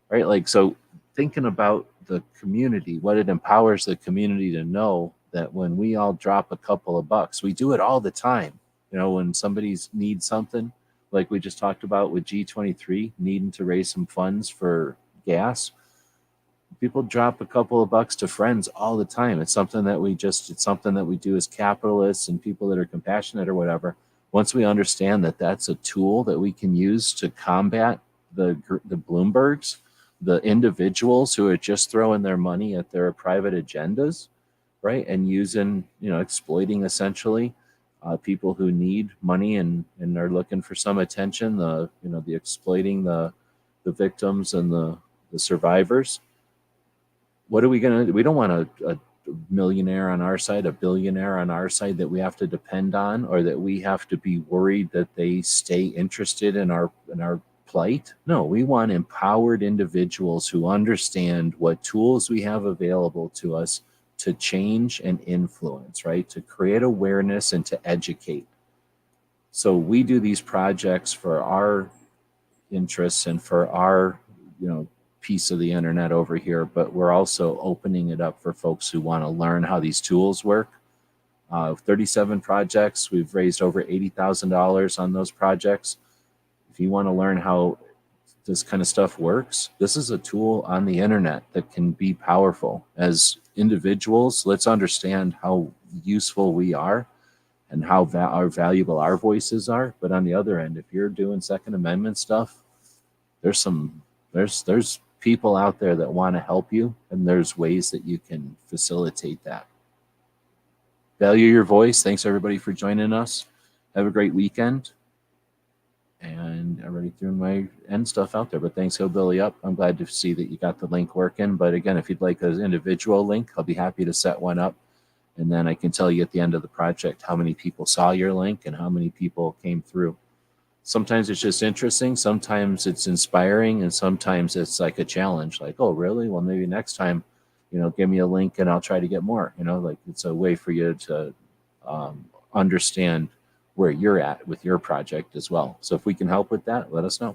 B: right? Like, so thinking about the community, what it empowers the community to know that when we all drop a couple of bucks, we do it all the time. When somebody needs something, like we just talked about with G23 needing to raise some funds for gas, people drop a couple of bucks to friends all the time. It's something that we do as capitalists and people that are compassionate or whatever. Once we understand that that's a tool that we can use to combat the Bloombergs, the individuals who are just throwing their money at their private agendas, right? And using, exploiting essentially people who need money and are looking for some attention, the exploiting the victims and the survivors. What are we going to do? We don't want a millionaire on our side, a billionaire on our side that we have to depend on, or that we have to be worried that they stay interested in our plight. No, we want empowered individuals who understand what tools we have available to us to change and influence, right? To create awareness and to educate. So we do these projects for our interests and for our, piece of the internet over here, but we're also opening it up for folks who want to learn how these tools work. 37 projects, we've raised over $80,000 on those projects. If you want to learn how this kind of stuff works, this is a tool on the internet that can be powerful. As individuals, let's understand how useful we are and how valuable our voices are. But on the other end, if you're doing Second Amendment stuff, there's people out there that want to help you, and there's ways that you can facilitate that. Value your voice. Thanks everybody for joining us. Have a great weekend. And I already threw my end stuff out there, but thanks, Hillbilly Up. I'm glad to see that you got the link working. But again, if you'd like an individual link, I'll be happy to set one up. And then I can tell you at the end of the project how many people saw your link and how many people came through. Sometimes it's just interesting. Sometimes it's inspiring. And sometimes it's like a challenge. Like, oh, really? Well, maybe next time, give me a link and I'll try to get more. Like it's a way for you to understand where you're at with your project as well. So if we can help with that, let us know.